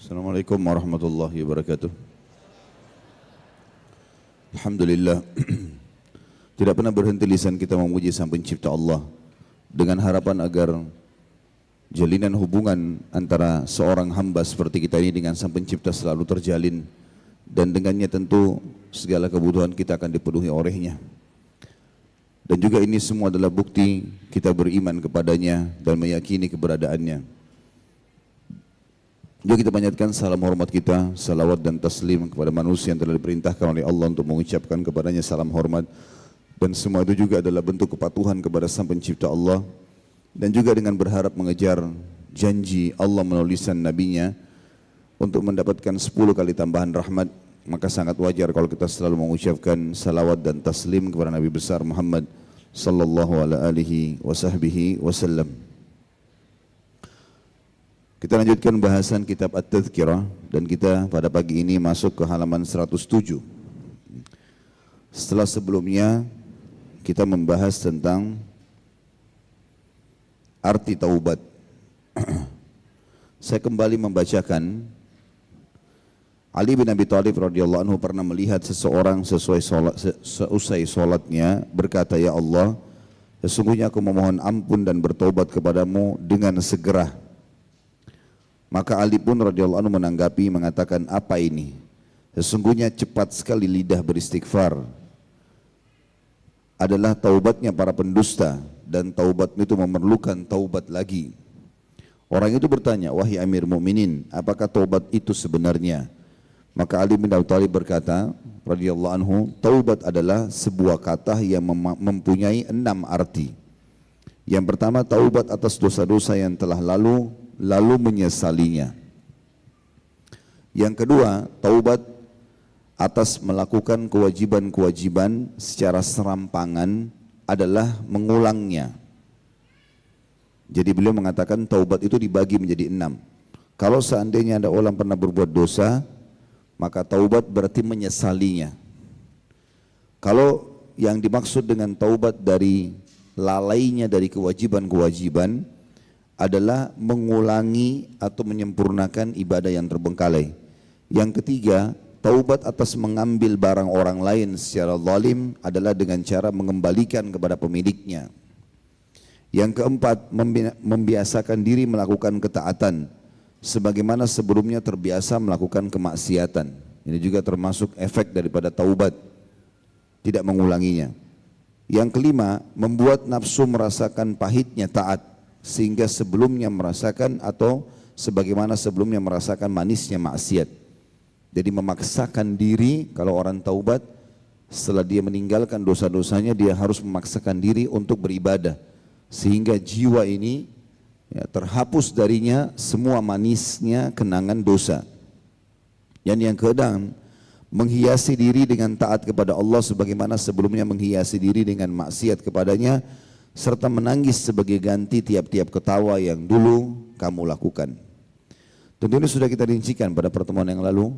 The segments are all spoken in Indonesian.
Assalamualaikum warahmatullahi wabarakatuh. Alhamdulillah, tidak pernah berhenti lisan kita memuji Sang Pencipta Allah dengan harapan agar jalinan hubungan antara seorang hamba seperti kita ini dengan Sang Pencipta selalu terjalin, dan dengannya tentu segala kebutuhan kita akan dipenuhi olehnya. Dan juga ini semua adalah bukti kita beriman kepadanya dan meyakini keberadaannya. Juga kita panjatkan salam hormat kita, salawat dan taslim kepada manusia yang telah diperintahkan oleh Allah untuk mengucapkan kepadanya salam hormat. Dan semua itu juga adalah bentuk kepatuhan kepada Sang Pencipta Allah. Dan juga dengan berharap mengejar janji Allah melalui lisan Nabi-Nya untuk mendapatkan 10 kali tambahan rahmat. Maka sangat wajar kalau kita selalu mengucapkan salawat dan taslim kepada Nabi besar Muhammad sallallahu alaihi wasallam. Kita lanjutkan bahasan kitab At-Tadhkirah dan kita pada pagi ini masuk ke halaman 107. Setelah sebelumnya kita membahas tentang arti taubat. Saya kembali membacakan Ali bin Abi Thalib radhiyallahu anhu pernah melihat seseorang seusai solatnya berkata, "Ya Allah, sesungguhnya aku memohon ampun dan bertaubat kepadamu dengan segera." Maka Ali pun radhiyallahu anhu menanggapi mengatakan, "Apa ini? Sesungguhnya cepat sekali lidah beristighfar adalah taubatnya para pendusta, dan taubat itu memerlukan taubat lagi." Orang itu bertanya, "Wahai Amir Mukminin, apakah taubat itu sebenarnya?" Maka Ali bin Abi Thalib berkata radhiyallahu anhu, taubat adalah sebuah kata yang mempunyai 6 arti. Yang pertama, taubat atas dosa-dosa yang telah lalu menyesalinya. Yang kedua, taubat atas melakukan kewajiban-kewajiban secara serampangan adalah mengulangnya. Jadi beliau mengatakan taubat itu dibagi menjadi 6. Kalau seandainya ada orang pernah berbuat dosa, maka taubat berarti menyesalinya. Kalau yang dimaksud dengan taubat dari lalainya dari kewajiban-kewajiban adalah mengulangi atau menyempurnakan ibadah yang terbengkalai. Yang ketiga, taubat atas mengambil barang orang lain secara zalim adalah dengan cara mengembalikan kepada pemiliknya. Yang keempat, membiasakan diri melakukan ketaatan sebagaimana sebelumnya terbiasa melakukan kemaksiatan. Ini juga termasuk efek daripada taubat, tidak mengulanginya. Yang kelima, membuat nafsu merasakan pahitnya taat sehingga sebelumnya merasakan atau sebagaimana sebelumnya merasakan manisnya maksiat. Jadi memaksakan diri, kalau orang taubat setelah dia meninggalkan dosa-dosanya, dia harus memaksakan diri untuk beribadah sehingga jiwa ini terhapus darinya semua manisnya kenangan dosa. Dan yang keenam, menghiasi diri dengan taat kepada Allah sebagaimana sebelumnya menghiasi diri dengan maksiat kepadanya, serta menangis sebagai ganti tiap-tiap ketawa yang dulu kamu lakukan. Tentu ini sudah kita rincikan pada pertemuan yang lalu.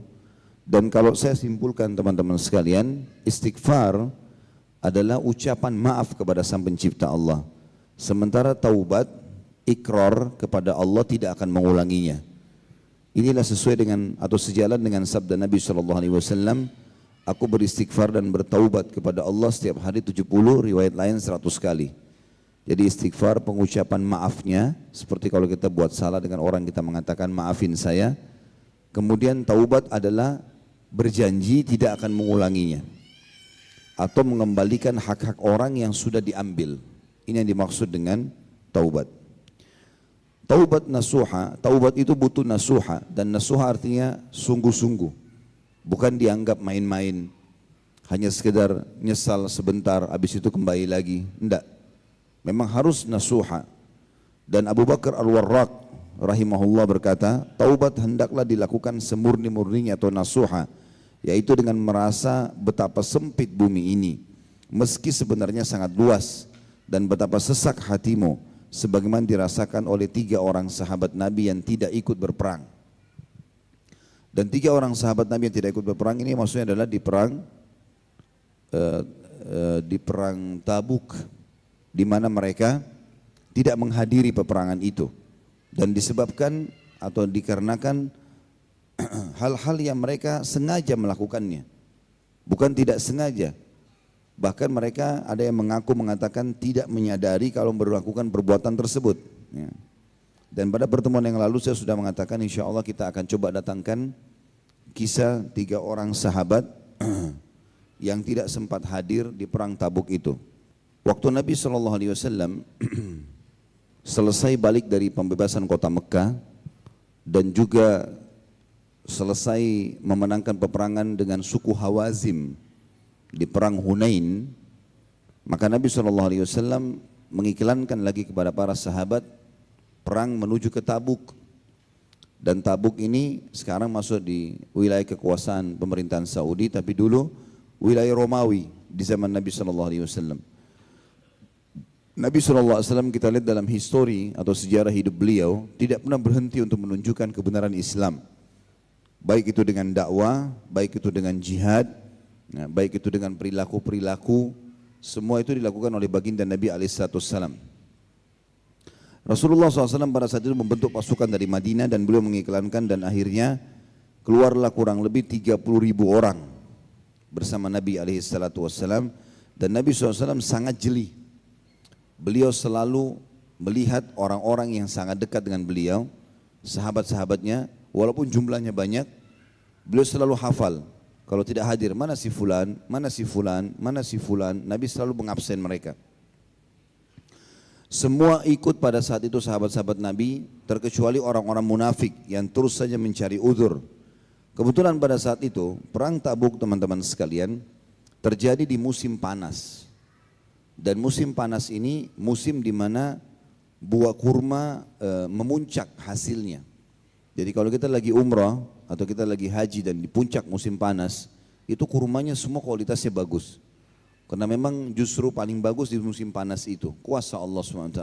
Dan kalau saya simpulkan teman-teman sekalian, istighfar adalah ucapan maaf kepada Sang Pencipta Allah. Sementara taubat, ikrar kepada Allah tidak akan mengulanginya. Inilah sesuai dengan atau sejalan dengan sabda Nabi SAW, aku beristighfar dan bertaubat kepada Allah setiap hari 70, riwayat lain 100 kali. Jadi istighfar pengucapan maafnya, seperti kalau kita buat salah dengan orang kita mengatakan maafin saya. Kemudian taubat adalah berjanji tidak akan mengulanginya atau mengembalikan hak-hak orang yang sudah diambil. Ini yang dimaksud dengan taubat. Taubat nasuha, taubat itu butuh nasuha, dan nasuha artinya sungguh-sungguh. Bukan dianggap main-main, hanya sekedar nyesal sebentar habis itu kembali lagi. Enggak. Memang harus nasuha. Dan Abu Bakar Al-Warraq rahimahullah berkata, taubat hendaklah dilakukan semurni-murninya atau nasuha, yaitu dengan merasa betapa sempit bumi ini, meski sebenarnya sangat luas, dan betapa sesak hatimu, sebagaimana dirasakan oleh 3 orang sahabat Nabi yang tidak ikut berperang. Dan 3 orang sahabat Nabi yang tidak ikut berperang ini maksudnya adalah di perang Tabuk, di mana mereka tidak menghadiri peperangan itu, dan disebabkan atau dikarenakan hal-hal yang mereka sengaja melakukannya, bukan tidak sengaja. Bahkan mereka ada yang mengaku mengatakan tidak menyadari kalau melakukan perbuatan tersebut. Ya. Dan pada pertemuan yang lalu saya sudah mengatakan insya Allah kita akan coba datangkan kisah 3 orang sahabat yang tidak sempat hadir di perang Tabuk itu. Waktu Nabi SAW selesai balik dari pembebasan kota Mekah dan juga selesai memenangkan peperangan dengan suku Hawazim di perang Hunain, maka Nabi SAW mengiklankan lagi kepada para sahabat perang menuju ke Tabuk. Dan Tabuk ini sekarang masuk di wilayah kekuasaan pemerintahan Saudi, tapi dulu wilayah Romawi di zaman Nabi SAW. Nabi SAW kita lihat dalam histori atau sejarah hidup beliau tidak pernah berhenti untuk menunjukkan kebenaran Islam. Baik itu dengan dakwah, baik itu dengan jihad, baik itu dengan perilaku-perilaku, semua itu dilakukan oleh baginda Nabi SAW. Rasulullah SAW pada saat itu membentuk pasukan dari Madinah dan beliau mengiklankan, dan akhirnya keluarlah kurang lebih 30.000 orang bersama Nabi SAW. Dan Nabi SAW sangat jeli. Beliau selalu melihat orang-orang yang sangat dekat dengan beliau, sahabat-sahabatnya, walaupun jumlahnya banyak, beliau selalu hafal. Kalau tidak hadir, mana si fulan, mana si fulan, mana si fulan, Nabi selalu mengabsen mereka. Semua ikut pada saat itu sahabat-sahabat Nabi, terkecuali orang-orang munafik yang terus saja mencari uzur. Kebetulan pada saat itu, perang Tabuk teman-teman sekalian, terjadi di musim panas. Dan musim panas ini musim di mana buah kurma memuncak hasilnya. Jadi kalau kita lagi umrah atau kita lagi haji dan di puncak musim panas, itu kurmanya semua kualitasnya bagus. Karena memang justru paling bagus di musim panas itu, kuasa Allah SWT.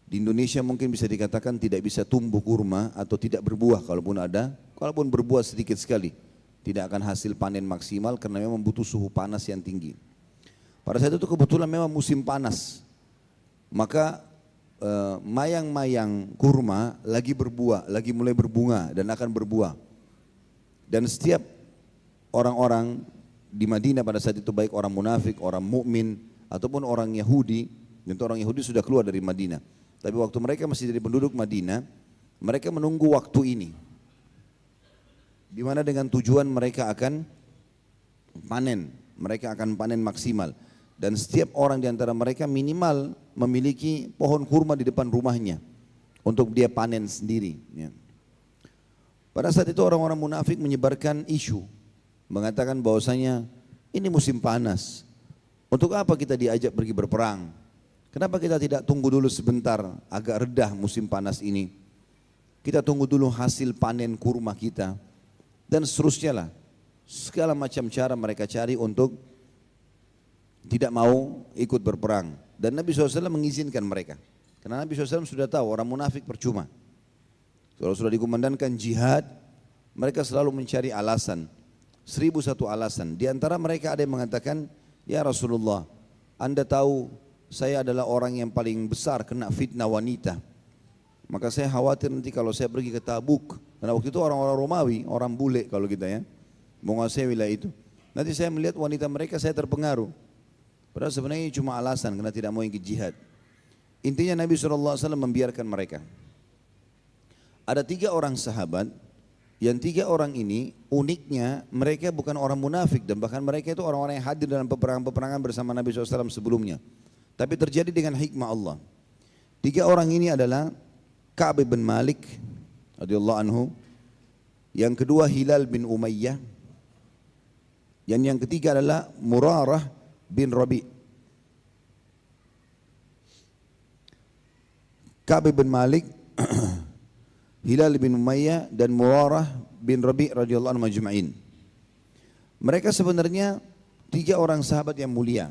Di Indonesia mungkin bisa dikatakan tidak bisa tumbuh kurma atau tidak berbuah, kalaupun ada, kalaupun berbuah sedikit sekali. Tidak akan hasil panen maksimal karena memang butuh suhu panas yang tinggi. Pada saat itu kebetulan memang musim panas, maka mayang-mayang kurma lagi berbuah, lagi mulai berbunga dan akan berbuah. Dan setiap orang-orang di Madinah pada saat itu, baik orang munafik, orang mukmin ataupun orang Yahudi, tentu orang Yahudi sudah keluar dari Madinah. Tapi waktu mereka masih jadi penduduk Madinah, mereka menunggu waktu ini, di mana dengan tujuan mereka akan panen, mereka akan panen maksimal. Dan setiap orang di antara mereka minimal memiliki pohon kurma di depan rumahnya untuk dia panen sendiri. Pada saat itu orang-orang munafik menyebarkan isu, mengatakan bahwasanya ini musim panas, untuk apa kita diajak pergi berperang? Kenapa kita tidak tunggu dulu sebentar agak redah musim panas ini? Kita tunggu dulu hasil panen kurma kita, dan seterusnya lah. Segala macam cara mereka cari untuk tidak mau ikut berperang. Dan Nabi SAW mengizinkan mereka, karena Nabi SAW sudah tahu orang munafik percuma. Kalau sudah dikumandangkan jihad, mereka selalu mencari alasan, 1001 alasan. Di antara mereka ada yang mengatakan, ya Rasulullah, Anda tahu saya adalah orang yang paling besar kena fitnah wanita, maka saya khawatir nanti kalau saya pergi ke Tabuk, karena waktu itu orang-orang Romawi, orang bule kalau kita ya, menguasai wilayah itu, nanti saya melihat wanita mereka, saya terpengaruh. Padahal sebenarnya cuma alasan karena tidak mau ikut jihad. Intinya Nabi SAW membiarkan mereka. Ada 3 orang sahabat, yang 3 orang ini uniknya mereka bukan orang munafik, dan bahkan mereka itu orang-orang yang hadir dalam peperangan-peperangan bersama Nabi SAW sebelumnya. Tapi terjadi dengan hikmah Allah. 3 orang ini adalah Ka'ab bin Malik radhiyallahu anhu, yang kedua Hilal bin Umayyah, dan yang ketiga adalah Murarah bin Rabi. Ka'ab bin Malik, Hilal bin Umayyah dan Murarah bin Rabi radhiyallahu anhu majma'in. Mereka sebenarnya 3 orang sahabat yang mulia,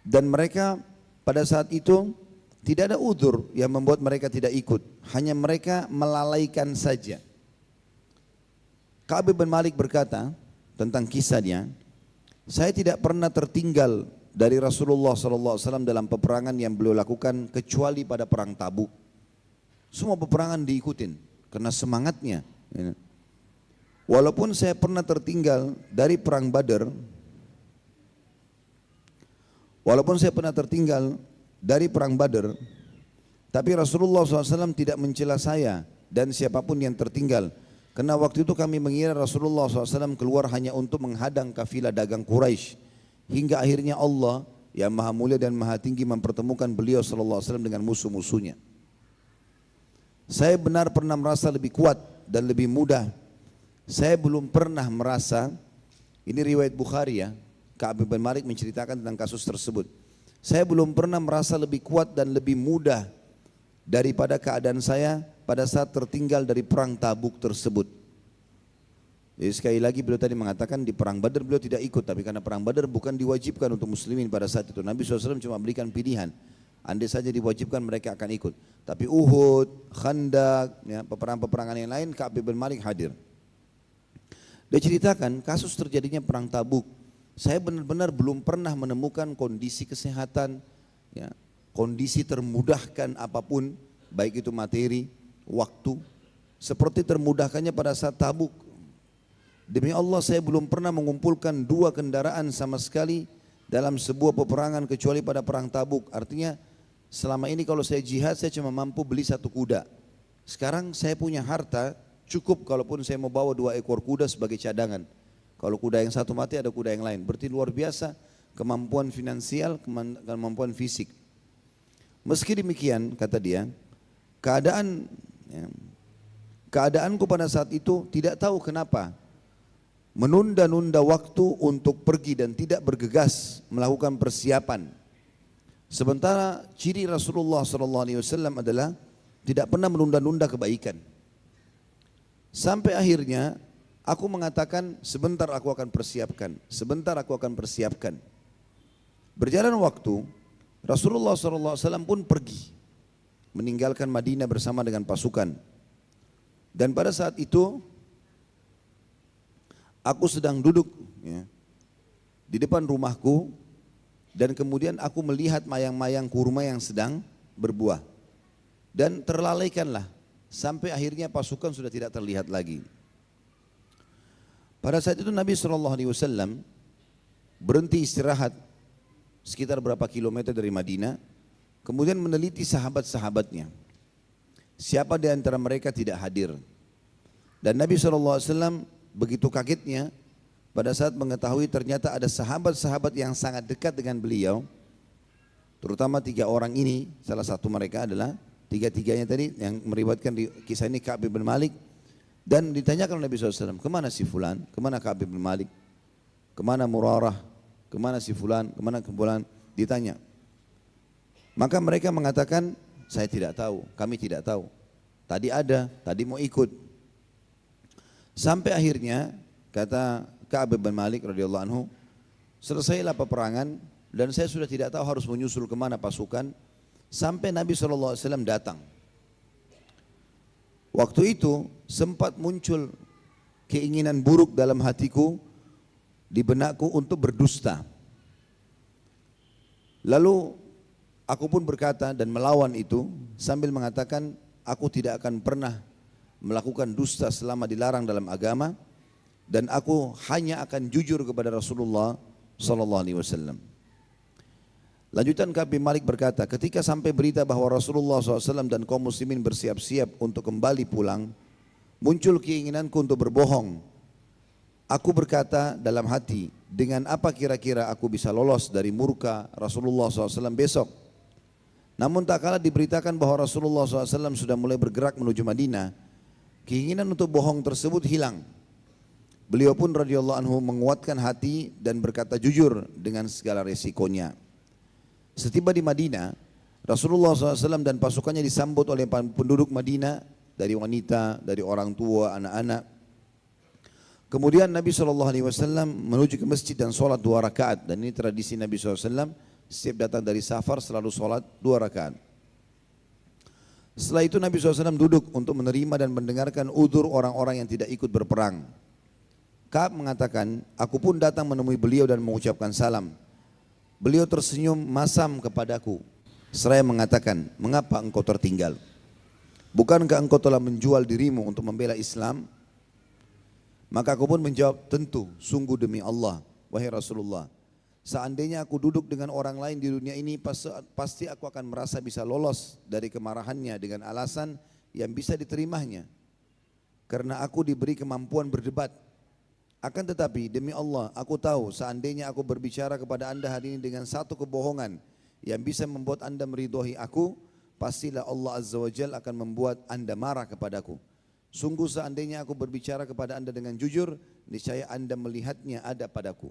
dan mereka pada saat itu tidak ada uzur yang membuat mereka tidak ikut, hanya mereka melalaikan saja. Ka'ab bin Malik berkata tentang kisahnya, saya tidak pernah tertinggal dari Rasulullah SAW dalam peperangan yang beliau lakukan kecuali pada perang Tabuk. Semua peperangan diikutin karena semangatnya. Walaupun saya pernah tertinggal dari perang Badar, tapi Rasulullah SAW tidak mencela saya dan siapapun yang tertinggal. Karena waktu itu kami mengira Rasulullah SAW keluar hanya untuk menghadang kafilah dagang Quraisy. Hingga akhirnya Allah yang maha mulia dan maha tinggi mempertemukan beliau SAW dengan musuh-musuhnya. Saya benar pernah merasa lebih kuat dan lebih mudah. Saya belum pernah merasa, ini riwayat Bukhari ya, Ka'ab bin Malik menceritakan tentang kasus tersebut. Saya belum pernah merasa lebih kuat dan lebih mudah daripada keadaan saya pada saat tertinggal dari perang Tabuk tersebut. Jadi sekali lagi beliau tadi mengatakan di perang Badar beliau tidak ikut, tapi karena perang Badar bukan diwajibkan untuk muslimin pada saat itu. Nabi SAW cuma berikan pilihan. Andai saja diwajibkan mereka akan ikut. Tapi Uhud, Khandak, ya, peperangan-peperangan yang lain Ka'ab bin Malik hadir. Dia ceritakan kasus terjadinya perang Tabuk. Saya benar-benar belum pernah menemukan kondisi kesehatan, ya, kondisi termudahkan apapun, baik itu materi, waktu, seperti termudahkannya pada saat Tabuk. Demi Allah saya belum pernah mengumpulkan 2 kendaraan sama sekali dalam sebuah peperangan kecuali pada perang Tabuk. Artinya selama ini kalau saya jihad saya cuma mampu beli 1 kuda. Sekarang saya punya harta cukup kalaupun saya mau bawa 2 ekor kuda sebagai cadangan. Kalau kuda yang satu mati ada kuda yang lain. Berarti luar biasa kemampuan finansial, kemampuan fisik. Meski demikian kata dia, keadaanku pada saat itu tidak tahu kenapa menunda-nunda waktu untuk pergi dan tidak bergegas melakukan persiapan. Sementara ciri Rasulullah SAW adalah tidak pernah menunda-nunda kebaikan. Sampai akhirnya aku mengatakan sebentar aku akan persiapkan. Berjalan waktu, Rasulullah SAW pun pergi meninggalkan Madinah bersama dengan pasukan. Dan pada saat itu aku sedang duduk ya, di depan rumahku dan kemudian aku melihat mayang-mayang kurma yang sedang berbuah. Dan terlalaikanlah sampai akhirnya pasukan sudah tidak terlihat lagi. Pada saat itu Nabi SAW berhenti istirahat sekitar berapa kilometer dari Madinah, kemudian meneliti sahabat-sahabatnya. Siapa di antara mereka tidak hadir. Dan Nabi SAW begitu kagetnya pada saat mengetahui ternyata ada sahabat-sahabat yang sangat dekat dengan beliau, terutama 3 orang ini. Salah satu mereka adalah tiga-tiganya tadi yang meriwayatkan di kisah ini Ka'ab bin Malik. Dan ditanyakan oleh Nabi SAW, kemana si fulan, kemana Ka'ab bin Malik, kemana Murarah, kemana si fulan, kemana fulan, ditanya. Maka mereka mengatakan, saya tidak tahu, kami tidak tahu. Tadi ada, tadi mau ikut. Sampai akhirnya kata Ka'ab bin Malik radhiyallahu anhu, selesailah peperangan dan saya sudah tidak tahu harus menyusul kemana pasukan sampai Nabi SAW datang. Waktu itu sempat muncul keinginan buruk dalam hatiku, di benakku untuk berdusta. Lalu aku pun berkata dan melawan itu sambil mengatakan aku tidak akan pernah melakukan dusta selama dilarang dalam agama dan aku hanya akan jujur kepada Rasulullah SAW. Lanjutan Ka'ab bin Malik berkata, ketika sampai berita bahwa Rasulullah SAW dan kaum muslimin bersiap-siap untuk kembali pulang, muncul keinginanku untuk berbohong. Aku berkata dalam hati, dengan apa kira-kira aku bisa lolos dari murka Rasulullah SAW besok? Namun tak kala diberitakan bahwa Rasulullah SAW sudah mulai bergerak menuju Madinah, keinginan untuk bohong tersebut hilang. Beliau pun radhiyallahu anhu menguatkan hati dan berkata jujur dengan segala resikonya. Setiba di Madinah, Rasulullah SAW dan pasukannya disambut oleh penduduk Madinah, dari wanita, dari orang tua, anak-anak. Kemudian Nabi SAW menuju ke masjid dan sholat 2 rakaat. Dan ini tradisi Nabi SAW, setiap datang dari safar selalu sholat 2 rakaat. Setelah itu Nabi SAW duduk untuk menerima dan mendengarkan udzur orang-orang yang tidak ikut berperang. Ka'ab mengatakan, aku pun datang menemui beliau dan mengucapkan salam. Beliau tersenyum masam kepadaku. Seraya mengatakan, mengapa engkau tertinggal? Bukankah engkau telah menjual dirimu untuk membela Islam? Maka aku pun menjawab, tentu, sungguh demi Allah, wahai Rasulullah. Seandainya aku duduk dengan orang lain di dunia ini, pasti aku akan merasa bisa lolos dari kemarahannya dengan alasan yang bisa diterimanya. Karena aku diberi kemampuan berdebat. Akan tetapi demi Allah, aku tahu seandainya aku berbicara kepada anda hari ini dengan satu kebohongan yang bisa membuat anda meridhoi aku, pastilah Allah Azza wa Jalla akan membuat anda marah kepadaku. Sungguh seandainya aku berbicara kepada anda dengan jujur, niscaya anda melihatnya ada padaku.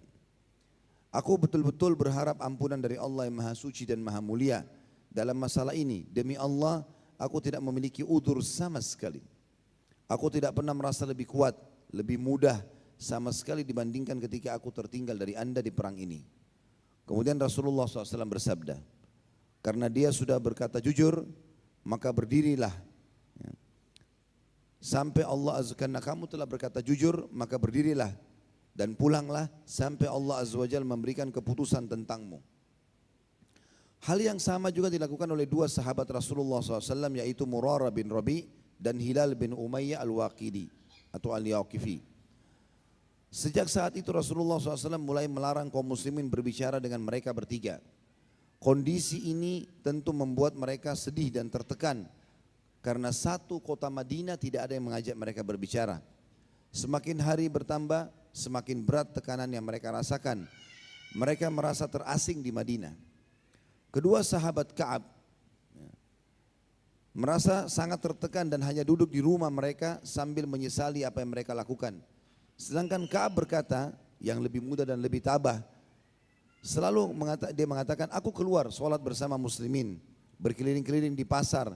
Aku betul-betul berharap ampunan dari Allah yang Maha Suci dan Maha Mulia. Dalam masalah ini, demi Allah, aku tidak memiliki udzur sama sekali. Aku tidak pernah merasa lebih kuat, lebih mudah sama sekali dibandingkan ketika aku tertinggal dari anda di perang ini. Kemudian Rasulullah SAW bersabda, karena dia sudah berkata jujur, maka berdirilah. Sampai Allah Azza, karena kamu telah berkata jujur, maka berdirilah dan pulanglah sampai Allah Azza wa Jalla memberikan keputusan tentangmu. Hal yang sama juga dilakukan oleh dua sahabat Rasulullah SAW, yaitu Murarah bin Rabi dan Hilal bin Umayyah al-Waqidi atau al-Yaqifi. Sejak saat itu Rasulullah SAW mulai melarang kaum muslimin berbicara dengan mereka bertiga. Kondisi ini tentu membuat mereka sedih dan tertekan, karena satu kota Madinah tidak ada yang mengajak mereka berbicara. Semakin hari bertambah, semakin berat tekanan yang mereka rasakan. Mereka merasa terasing di Madinah. Kedua sahabat Ka'ab merasa sangat tertekan dan hanya duduk di rumah mereka sambil menyesali apa yang mereka lakukan. Sedangkan Ka'ab berkata, yang lebih muda dan lebih tabah, dia mengatakan, aku keluar sholat bersama muslimin, berkeliling-keliling di pasar,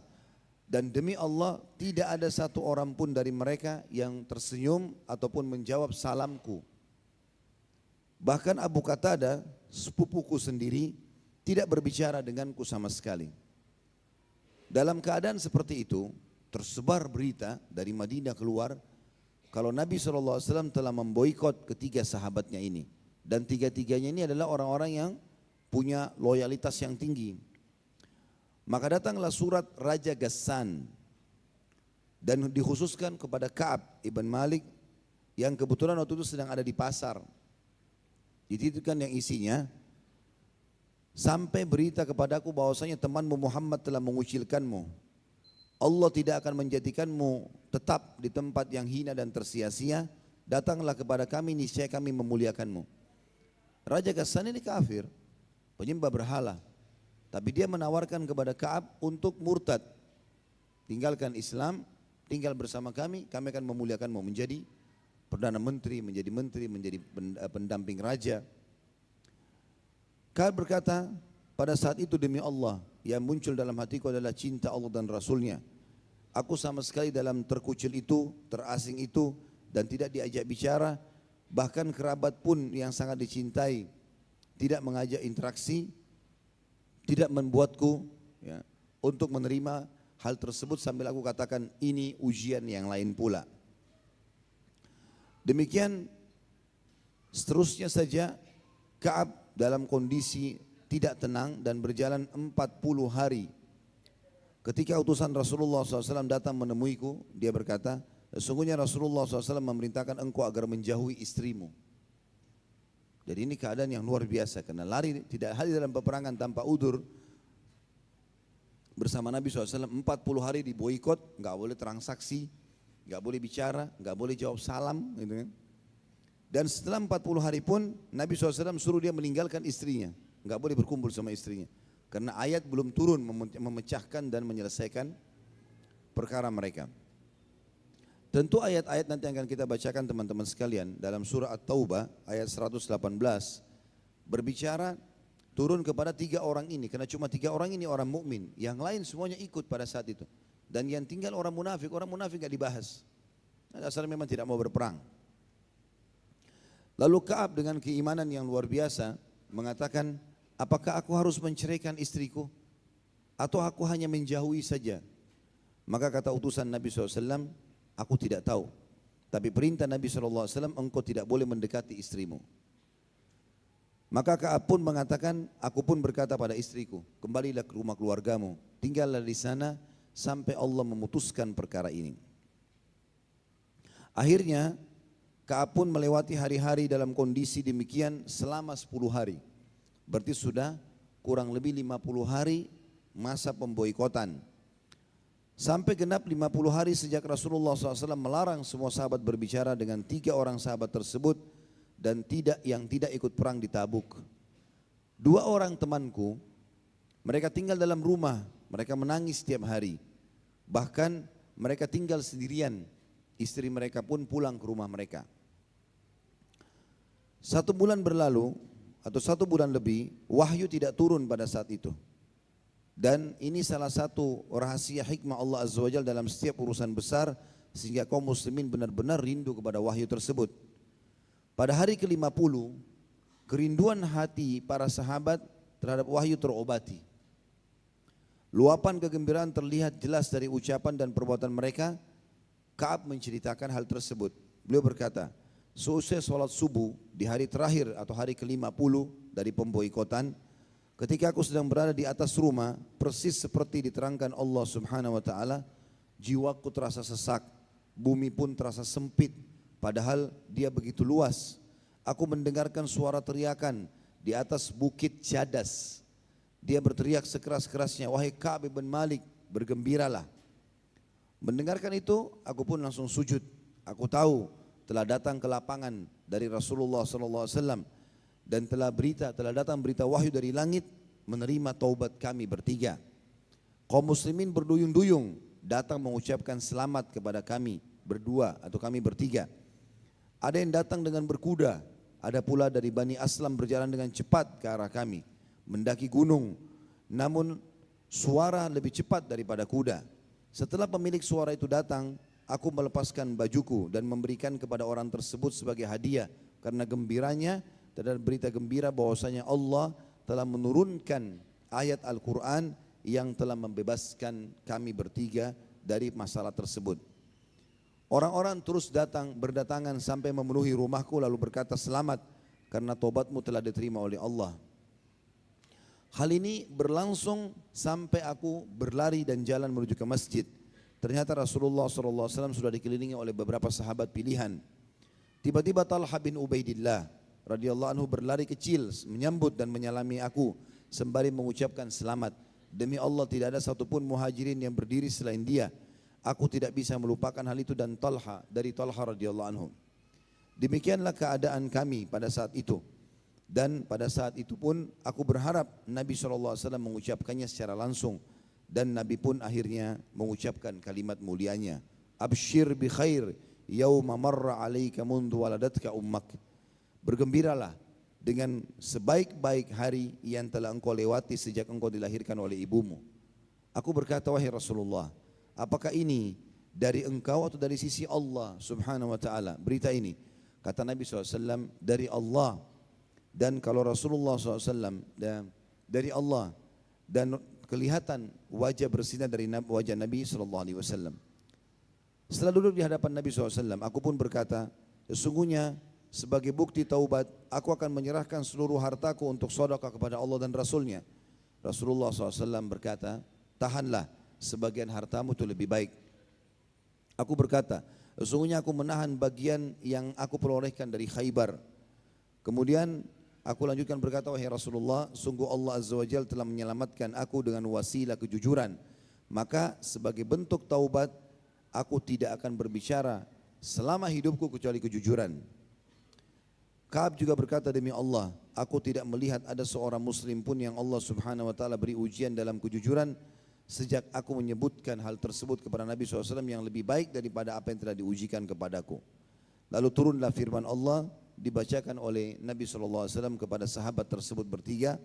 dan demi Allah tidak ada satu orang pun dari mereka yang tersenyum ataupun menjawab salamku. Bahkan Abu Qatadah, sepupuku sendiri, tidak berbicara denganku sama sekali. Dalam keadaan seperti itu, tersebar berita dari Madinah keluar, kalau Nabi SAW telah memboikot ketiga sahabatnya ini. Dan tiga-tiganya ini adalah orang-orang yang punya loyalitas yang tinggi. Maka datanglah surat Raja Ghassan dan dikhususkan kepada Ka'ab ibn Malik yang kebetulan waktu itu sedang ada di pasar. Dititipkan yang isinya, sampai berita kepadaku bahwasanya temanmu Muhammad telah mengucilkanmu. Allah tidak akan menjadikanmu tetap di tempat yang hina dan tersia-sia. Datanglah kepada kami, niscaya kami memuliakanmu. Raja Ghassan ini kafir, penyembah berhala. Tapi dia menawarkan kepada Ka'ab untuk murtad. Tinggalkan Islam, tinggal bersama kami akan memuliakanmu menjadi Perdana Menteri, menjadi pendamping raja. Ka'ab berkata, pada saat itu demi Allah, yang muncul dalam hatiku adalah cinta Allah dan Rasulnya. Aku sama sekali dalam terkucil itu, terasing itu, dan tidak diajak bicara. Bahkan kerabat pun yang sangat dicintai tidak mengajak interaksi, tidak membuatku untuk menerima hal tersebut, sambil aku katakan ini ujian yang lain pula. Demikian seterusnya saja Ka'ab dalam kondisi tidak tenang dan berjalan 40 hari. Ketika utusan Rasulullah SAW datang menemuiku, dia berkata, sesungguhnya Rasulullah SAW memerintahkan engkau agar menjauhi istrimu. Jadi ini keadaan yang luar biasa, karena lari tidak hadir dalam peperangan tanpa udur bersama Nabi SAW 40 hari diboikot, nggak boleh transaksi, nggak boleh bicara, nggak boleh jawab salam, gitu kan. Dan setelah 40 hari pun Nabi SAW suruh dia meninggalkan istrinya, nggak boleh berkumpul sama istrinya, karena ayat belum turun memecahkan dan menyelesaikan perkara mereka. Tentu ayat-ayat nanti akan kita bacakan teman-teman sekalian dalam surah At-Taubah ayat 118 berbicara turun kepada 3 orang ini, karena cuma 3 orang ini orang mukmin, yang lain semuanya ikut pada saat itu. Dan yang tinggal orang munafik gak dibahas. Asalnya memang tidak mau berperang. Lalu Ka'ab dengan keimanan yang luar biasa mengatakan, apakah aku harus menceraikan istriku atau aku hanya menjauhi saja? Maka kata utusan Nabi SAW, aku tidak tahu, tapi perintah Nabi SAW, engkau tidak boleh mendekati istrimu. Maka Ka'ab pun mengatakan, aku pun berkata pada istriku, kembalilah ke rumah keluargamu, tinggallah di sana sampai Allah memutuskan perkara ini. Akhirnya Ka'ab pun melewati hari-hari dalam kondisi demikian selama 10 hari. Berarti sudah kurang lebih 50 hari masa pemboikotan. Sampai genap 50 hari sejak Rasulullah SAW melarang semua sahabat berbicara dengan 3 orang sahabat tersebut dan yang tidak ikut perang di Tabuk. 2 orang temanku, mereka tinggal dalam rumah, mereka menangis setiap hari. Bahkan mereka tinggal sendirian, istri mereka pun pulang ke rumah mereka. 1 bulan berlalu atau 1 bulan lebih, wahyu tidak turun pada saat itu. Dan ini salah satu rahasia hikmah Allah Azza wa Jalla dalam setiap urusan besar, sehingga kaum muslimin benar-benar rindu kepada wahyu tersebut. Pada hari ke-50, kerinduan hati para sahabat terhadap wahyu terobati. Luapan kegembiraan terlihat jelas dari ucapan dan perbuatan mereka. Ka'ab menceritakan hal tersebut. Beliau berkata, seusai sholat subuh di hari terakhir atau hari ke-50 dari pemboikotan, ketika aku sedang berada di atas rumah, persis seperti diterangkan Allah Subhanahu wa taala, jiwaku terasa sesak, bumi pun terasa sempit, padahal dia begitu luas. Aku mendengarkan suara teriakan di atas bukit Jadas. Dia berteriak sekeras-kerasnya, wahai Ka'ab bin Malik, bergembiralah. Mendengarkan itu, aku pun langsung sujud. Aku tahu telah datang ke lapangan dari Rasulullah SAW dan telah datang berita wahyu dari langit menerima taubat kami bertiga. Kaum muslimin berduyun-duyung datang mengucapkan selamat kepada kami berdua atau kami bertiga. Ada yang datang dengan berkuda, ada pula dari Bani Aslam berjalan dengan cepat ke arah kami, mendaki gunung, namun suara lebih cepat daripada kuda. Setelah pemilik suara itu datang, aku melepaskan bajuku dan memberikan kepada orang tersebut sebagai hadiah karena gembiranya terhadap berita gembira bahwasanya Allah telah menurunkan ayat Al-Quran yang telah membebaskan kami bertiga dari masalah tersebut. Orang-orang terus berdatangan sampai memenuhi rumahku lalu berkata, selamat karena tobatmu telah diterima oleh Allah. Hal ini berlangsung sampai aku berlari dan jalan menuju ke masjid. Ternyata Rasulullah SAW sudah dikelilingi oleh beberapa sahabat pilihan. Tiba-tiba Talha bin Ubaidillah radhiyallahu anhu berlari kecil menyambut dan menyalami aku sembari mengucapkan selamat. Demi Allah tidak ada satupun muhajirin yang berdiri selain dia. Aku tidak bisa melupakan hal itu dan Talha radhiyallahu anhu. Demikianlah keadaan kami pada saat itu. Dan pada saat itu pun aku berharap Nabi SAW mengucapkannya secara langsung. Dan Nabi pun akhirnya mengucapkan kalimat mulianya, abshir bi khair yauma marra alaika mundu waladatka ummak. Bergembiralah dengan sebaik-baik hari yang telah engkau lewati sejak engkau dilahirkan oleh ibumu. Aku berkata, wahai Rasulullah, apakah ini dari engkau atau dari sisi Allah Subhanahu wa taala berita ini? Kata Nabi SAW, dari Allah. Dan kalau Rasulullah SAW dari Allah dan kelihatan wajah bersinar dari wajah Nabi SAW. Setelah duduk di hadapan Nabi SAW, aku pun berkata, sesungguhnya sebagai bukti taubat, aku akan menyerahkan seluruh hartaku untuk sedekah kepada Allah dan Rasulnya. Rasulullah SAW berkata, tahanlah, sebagian hartamu itu lebih baik. Aku berkata, sesungguhnya aku menahan bagian yang aku perolehkan dari Khaybar. Kemudian aku lanjutkan berkata, wahai Rasulullah, sungguh Allah Azza wa Jalla telah menyelamatkan aku dengan wasilah kejujuran. Maka sebagai bentuk taubat, aku tidak akan berbicara selama hidupku kecuali kejujuran. Ka'ab juga berkata, demi Allah, aku tidak melihat ada seorang muslim pun yang Allah Subhanahu wa taala beri ujian dalam kejujuran sejak aku menyebutkan hal tersebut kepada Nabi SAW yang lebih baik daripada apa yang telah diujikan kepadaku. Lalu turunlah firman Allah dibacakan oleh Nabi SAW kepada sahabat tersebut bertiga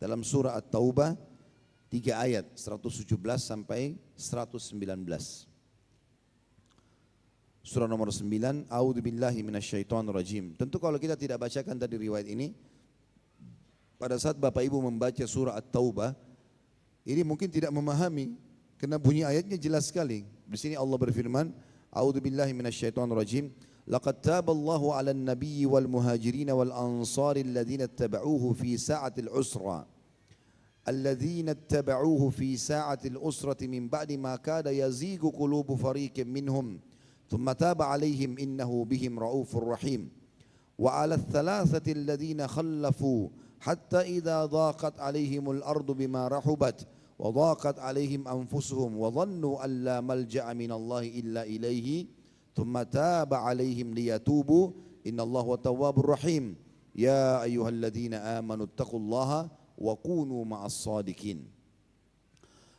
dalam surah At-Taubah 3 ayat 117 sampai 119. Surah nomor 9, A'udzubillahi minasyaitonirrajim. Tentu kalau kita tidak bacakan tadi riwayat ini, pada saat Bapak Ibu membaca surah At-Taubah, ini mungkin tidak memahami karena bunyi ayatnya jelas sekali. Di sini Allah berfirman, A'udzubillahi minasyaitonirrajim. Laqad taballahu 'alan nabiyyi wal muhajirin wal ansari alladhina ittaba'uhu fi sa'atil usra. Alladhina ittaba'uhu fi sa'atil usrati min ba'di ma kada yazigu qulubu fariqin minhum. thumma taba alaihim innahu bihim raufur rahim. Wa 'ala ats-tsalatsati alladziina khallafu hatta idza dhaqat alaihimul ardu bima rahubat wa dhaqat alaihim anfusuhum wa dhannu an la malja'a minallahi illa ilaihi thumma taba alaihim liyatubu innallaha tawwabur rahim. Ya ayyuhalladzina amanu taqullaha wa kunu ma'as shadiqin.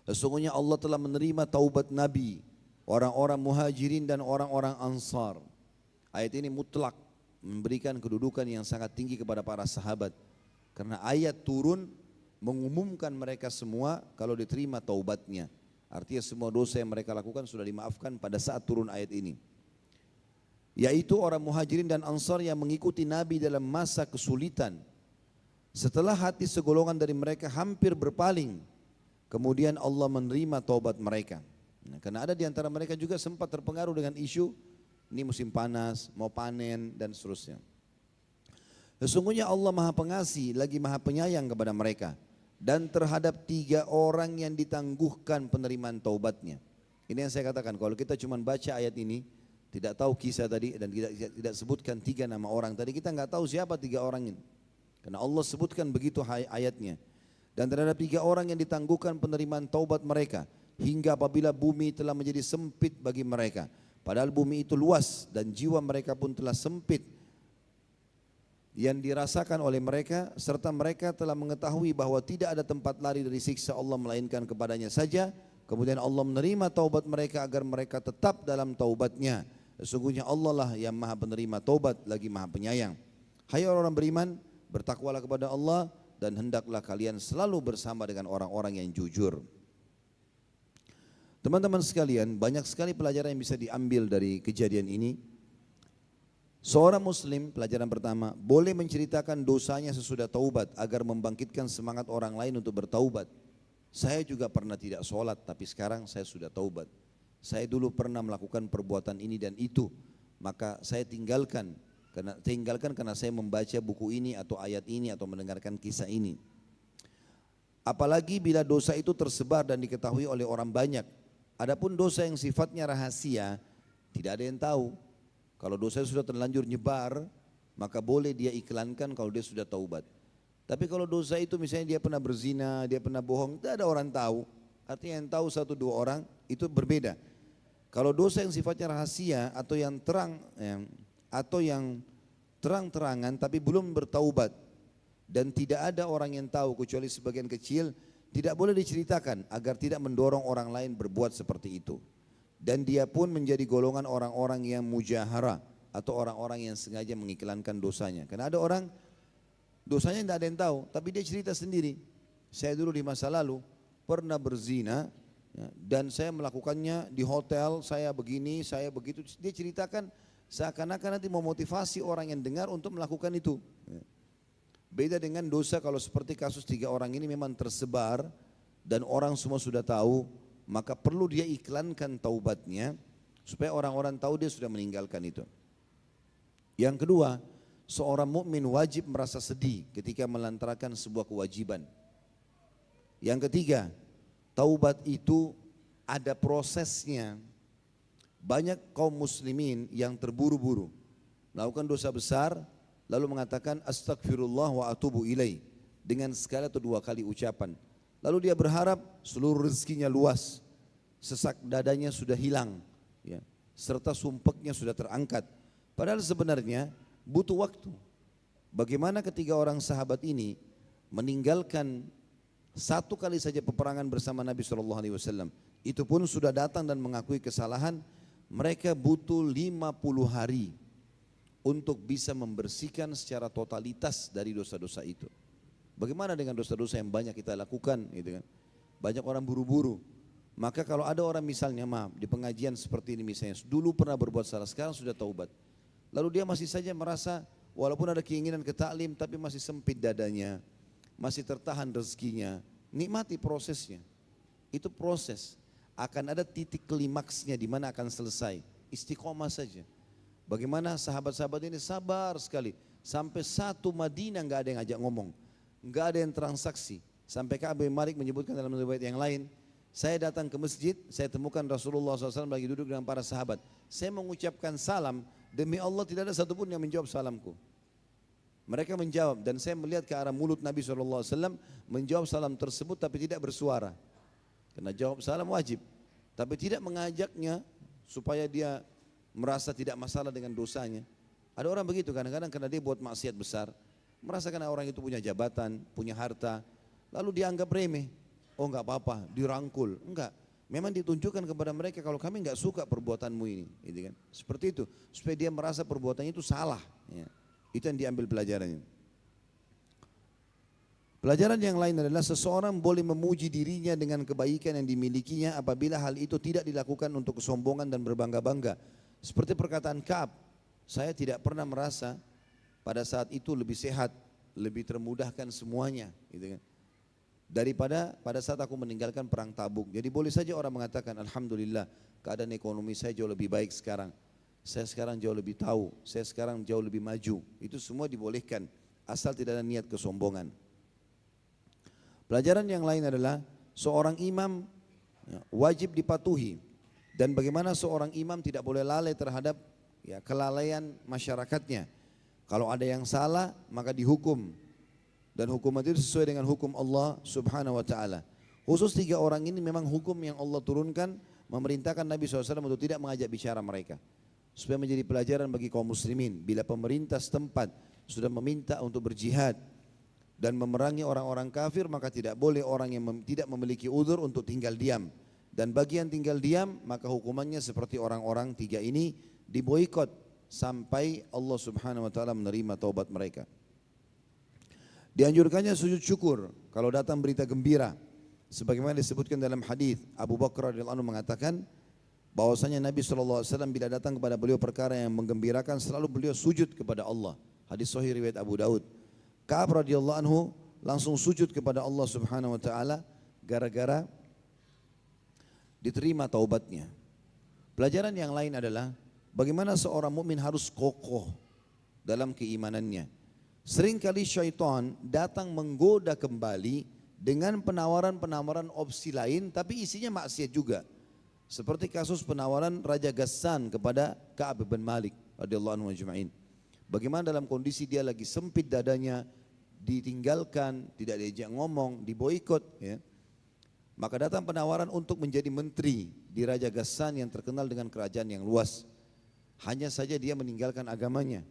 Sesungguhnya Allah telah menerima taubat Nabi, orang-orang muhajirin dan orang-orang ansar. Ayat ini mutlak memberikan kedudukan yang sangat tinggi kepada para sahabat. Karena ayat turun mengumumkan mereka semua kalau diterima taubatnya. Artinya semua dosa yang mereka lakukan sudah dimaafkan pada saat turun ayat ini. Yaitu orang muhajirin dan ansar yang mengikuti Nabi dalam masa kesulitan. Setelah hati segolongan dari mereka hampir berpaling, kemudian Allah menerima taubat mereka. Karena ada di antara mereka juga sempat terpengaruh dengan isu ini musim panas, mau panen dan seterusnya. Sesungguhnya Allah Maha Pengasih lagi Maha Penyayang kepada mereka dan terhadap 3 orang yang ditangguhkan penerimaan taubatnya. Ini yang saya katakan, kalau kita cuma baca ayat ini, tidak tahu kisah tadi dan tidak sebutkan 3 nama orang tadi, kita nggak tahu siapa 3 orang ini. Karena Allah sebutkan begitu ayatnya. Dan terhadap 3 orang yang ditangguhkan penerimaan taubat mereka hingga apabila bumi telah menjadi sempit bagi mereka. Padahal bumi itu luas dan jiwa mereka pun telah sempit yang dirasakan oleh mereka, serta mereka telah mengetahui bahwa tidak ada tempat lari dari siksa Allah melainkan kepadanya saja. Kemudian Allah menerima taubat mereka agar mereka tetap dalam taubatnya. Sesungguhnya Allah lah yang Maha Penerima taubat lagi Maha Penyayang. Hai orang beriman, bertakwalah kepada Allah dan hendaklah kalian selalu bersama dengan orang-orang yang jujur. Teman-teman sekalian, banyak sekali pelajaran yang bisa diambil dari kejadian ini. Seorang muslim, pelajaran pertama, boleh menceritakan dosanya sesudah taubat agar membangkitkan semangat orang lain untuk bertaubat. Saya juga pernah tidak sholat, tapi sekarang saya sudah taubat. Saya dulu pernah melakukan perbuatan ini dan itu, maka saya tinggalkan karena saya membaca buku ini atau ayat ini atau mendengarkan kisah ini. Apalagi bila dosa itu tersebar dan diketahui oleh orang banyak. Adapun dosa yang sifatnya rahasia, tidak ada yang tahu. Kalau dosa sudah terlanjur nyebar, maka boleh dia iklankan kalau dia sudah taubat. Tapi kalau dosa itu misalnya dia pernah berzina, dia pernah bohong, tidak ada orang tahu. Artinya yang tahu 1-2 orang itu berbeda. Kalau dosa yang sifatnya rahasia atau yang terang-terangan tapi belum bertaubat dan tidak ada orang yang tahu kecuali sebagian kecil, tidak boleh diceritakan agar tidak mendorong orang lain berbuat seperti itu. Dan dia pun menjadi golongan orang-orang yang mujahara atau orang-orang yang sengaja mengiklankan dosanya. Karena ada orang dosanya tidak ada yang tahu, tapi dia cerita sendiri. Saya dulu di masa lalu pernah berzina dan saya melakukannya di hotel, saya begini, saya begitu. Dia ceritakan seakan-akan nanti memotivasi orang yang dengar untuk melakukan itu. Beda dengan dosa kalau seperti kasus 3 orang ini memang tersebar dan orang semua sudah tahu. Maka perlu dia iklankan taubatnya supaya orang-orang tahu dia sudah meninggalkan itu. Yang kedua, seorang mukmin wajib merasa sedih ketika melantarkan sebuah kewajiban. Yang ketiga, taubat itu ada prosesnya. Banyak kaum muslimin yang terburu-buru melakukan dosa besar lalu mengatakan astagfirullah wa atubu ilaih dengan sekali atau 2 kali ucapan. Lalu dia berharap seluruh rezekinya luas, sesak dadanya sudah hilang, ya, serta sumpeknya sudah terangkat. Padahal sebenarnya butuh waktu. Bagaimana ketiga orang sahabat ini meninggalkan 1 kali saja peperangan bersama Nabi SAW. Itu pun sudah datang dan mengakui kesalahan. Mereka butuh 50 hari untuk bisa membersihkan secara totalitas dari dosa-dosa itu. Bagaimana dengan dosa-dosa yang banyak kita lakukan, gitu kan? Banyak orang buru-buru. Maka kalau ada orang misalnya di pengajian seperti ini misalnya, dulu pernah berbuat salah, sekarang sudah taubat. Lalu dia masih saja merasa walaupun ada keinginan ke taklim tapi masih sempit dadanya, masih tertahan rezekinya. Nikmati prosesnya. Itu proses. Akan ada titik klimaksnya di mana akan selesai. Istiqomah saja. Bagaimana sahabat-sahabat ini sabar sekali. Sampai 1 Madinah enggak ada yang ajak ngomong. Enggak ada yang transaksi. Sampai Ka'ab bin Malik menyebutkan dalam riwayat yang lain, Saya datang ke masjid, saya temukan Rasulullah SAW lagi duduk dengan para sahabat. Saya mengucapkan salam, demi Allah tidak ada satupun yang menjawab salamku. Mereka menjawab dan saya melihat ke arah mulut Nabi SAW menjawab salam tersebut tapi tidak bersuara. Karena jawab salam wajib, tapi tidak mengajaknya supaya dia merasa tidak masalah dengan dosanya. Ada orang begitu kadang-kadang karena dia buat maksiat besar, merasakan orang itu punya jabatan, punya harta, lalu dianggap remeh. Oh enggak apa-apa, dirangkul. Enggak, memang ditunjukkan kepada mereka kalau kami enggak suka perbuatanmu ini, gitu kan? Seperti itu, supaya dia merasa perbuatannya itu salah. Ya. Itu yang diambil pelajarannya. Pelajaran yang lain adalah seseorang boleh memuji dirinya dengan kebaikan yang dimilikinya apabila hal itu tidak dilakukan untuk kesombongan dan berbangga-bangga. Seperti perkataan Ka'ab, saya tidak pernah merasa pada saat itu lebih sehat, lebih termudahkan semuanya, gitu kan? Daripada pada saat aku meninggalkan perang Tabuk. Jadi boleh saja orang mengatakan alhamdulillah keadaan ekonomi saya jauh lebih baik sekarang. Saya sekarang jauh lebih tahu, saya sekarang jauh lebih maju. Itu semua dibolehkan asal tidak ada niat kesombongan. Pelajaran yang lain adalah seorang imam wajib dipatuhi dan bagaimana seorang imam tidak boleh lalai terhadap kelalaian masyarakatnya. Kalau ada yang salah maka dihukum. Dan hukuman itu sesuai dengan hukum Allah Subhanahu wa ta'ala. Khusus 3 orang ini memang hukum yang Allah turunkan memerintahkan Nabi SAW untuk tidak mengajak bicara mereka. Supaya menjadi pelajaran bagi kaum muslimin. Bila pemerintah setempat sudah meminta untuk berjihad dan memerangi orang-orang kafir, maka tidak boleh orang yang tidak memiliki uzur untuk tinggal diam. Dan bagi yang tinggal diam maka hukumannya seperti orang-orang 3 ini diboikot sampai Allah Subhanahu wa ta'ala menerima taubat mereka. Dianjurkannya sujud syukur kalau datang berita gembira. Sebagaimana disebutkan dalam hadis Abu Bakar radhiyallahu anhu mengatakan bahwasanya Nabi SAW bila datang kepada beliau perkara yang menggembirakan selalu beliau sujud kepada Allah. Hadis sahih riwayat Abu Daud. Ka'ab radhiyallahu anhu langsung sujud kepada Allah Subhanahu wa taala gara-gara diterima taubatnya. Pelajaran yang lain adalah bagaimana seorang mukmin harus kokoh dalam keimanannya. Seringkali syaitan datang menggoda kembali dengan penawaran-penawaran opsi lain tapi isinya maksiat juga. Seperti kasus penawaran Raja Ghassan kepada Ka'ab bin Malik radhiyallahu anhu ajma'in. Bagaimana dalam kondisi dia lagi sempit dadanya, ditinggalkan, tidak diajak ngomong, diboikot, ya. Maka datang penawaran untuk menjadi menteri di Raja Ghassan yang terkenal dengan kerajaan yang luas. Hanya saja dia meninggalkan agamanya.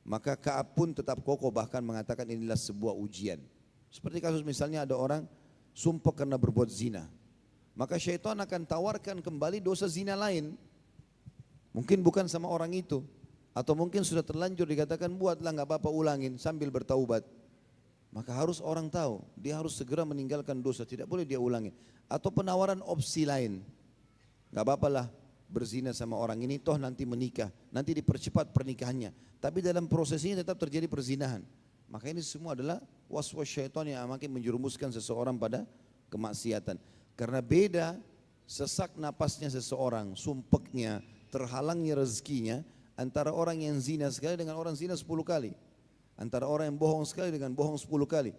Maka Ka'ab pun tetap kokoh bahkan mengatakan inilah sebuah ujian. Seperti kasus misalnya ada orang sumpah karena berbuat zina. Maka syaitan akan tawarkan kembali dosa zina lain. Mungkin bukan sama orang itu. Atau mungkin sudah terlanjur dikatakan buatlah gak apa-apa ulangin sambil bertaubat. Maka harus orang tahu dia harus segera meninggalkan dosa, tidak boleh dia ulangi. Atau penawaran opsi lain. Gak apa-apalah berzina sama orang ini toh nanti menikah, nanti dipercepat pernikahannya. Tapi dalam proses ini tetap terjadi perzinahan. Maka ini semua adalah waswas syaitan yang makin menjerumuskan seseorang pada kemaksiatan. Karena beda sesak napasnya seseorang, sumpeknya, terhalangnya rezekinya antara orang yang zina sekali dengan orang zina 10 kali. Antara orang yang bohong sekali dengan bohong 10 kali.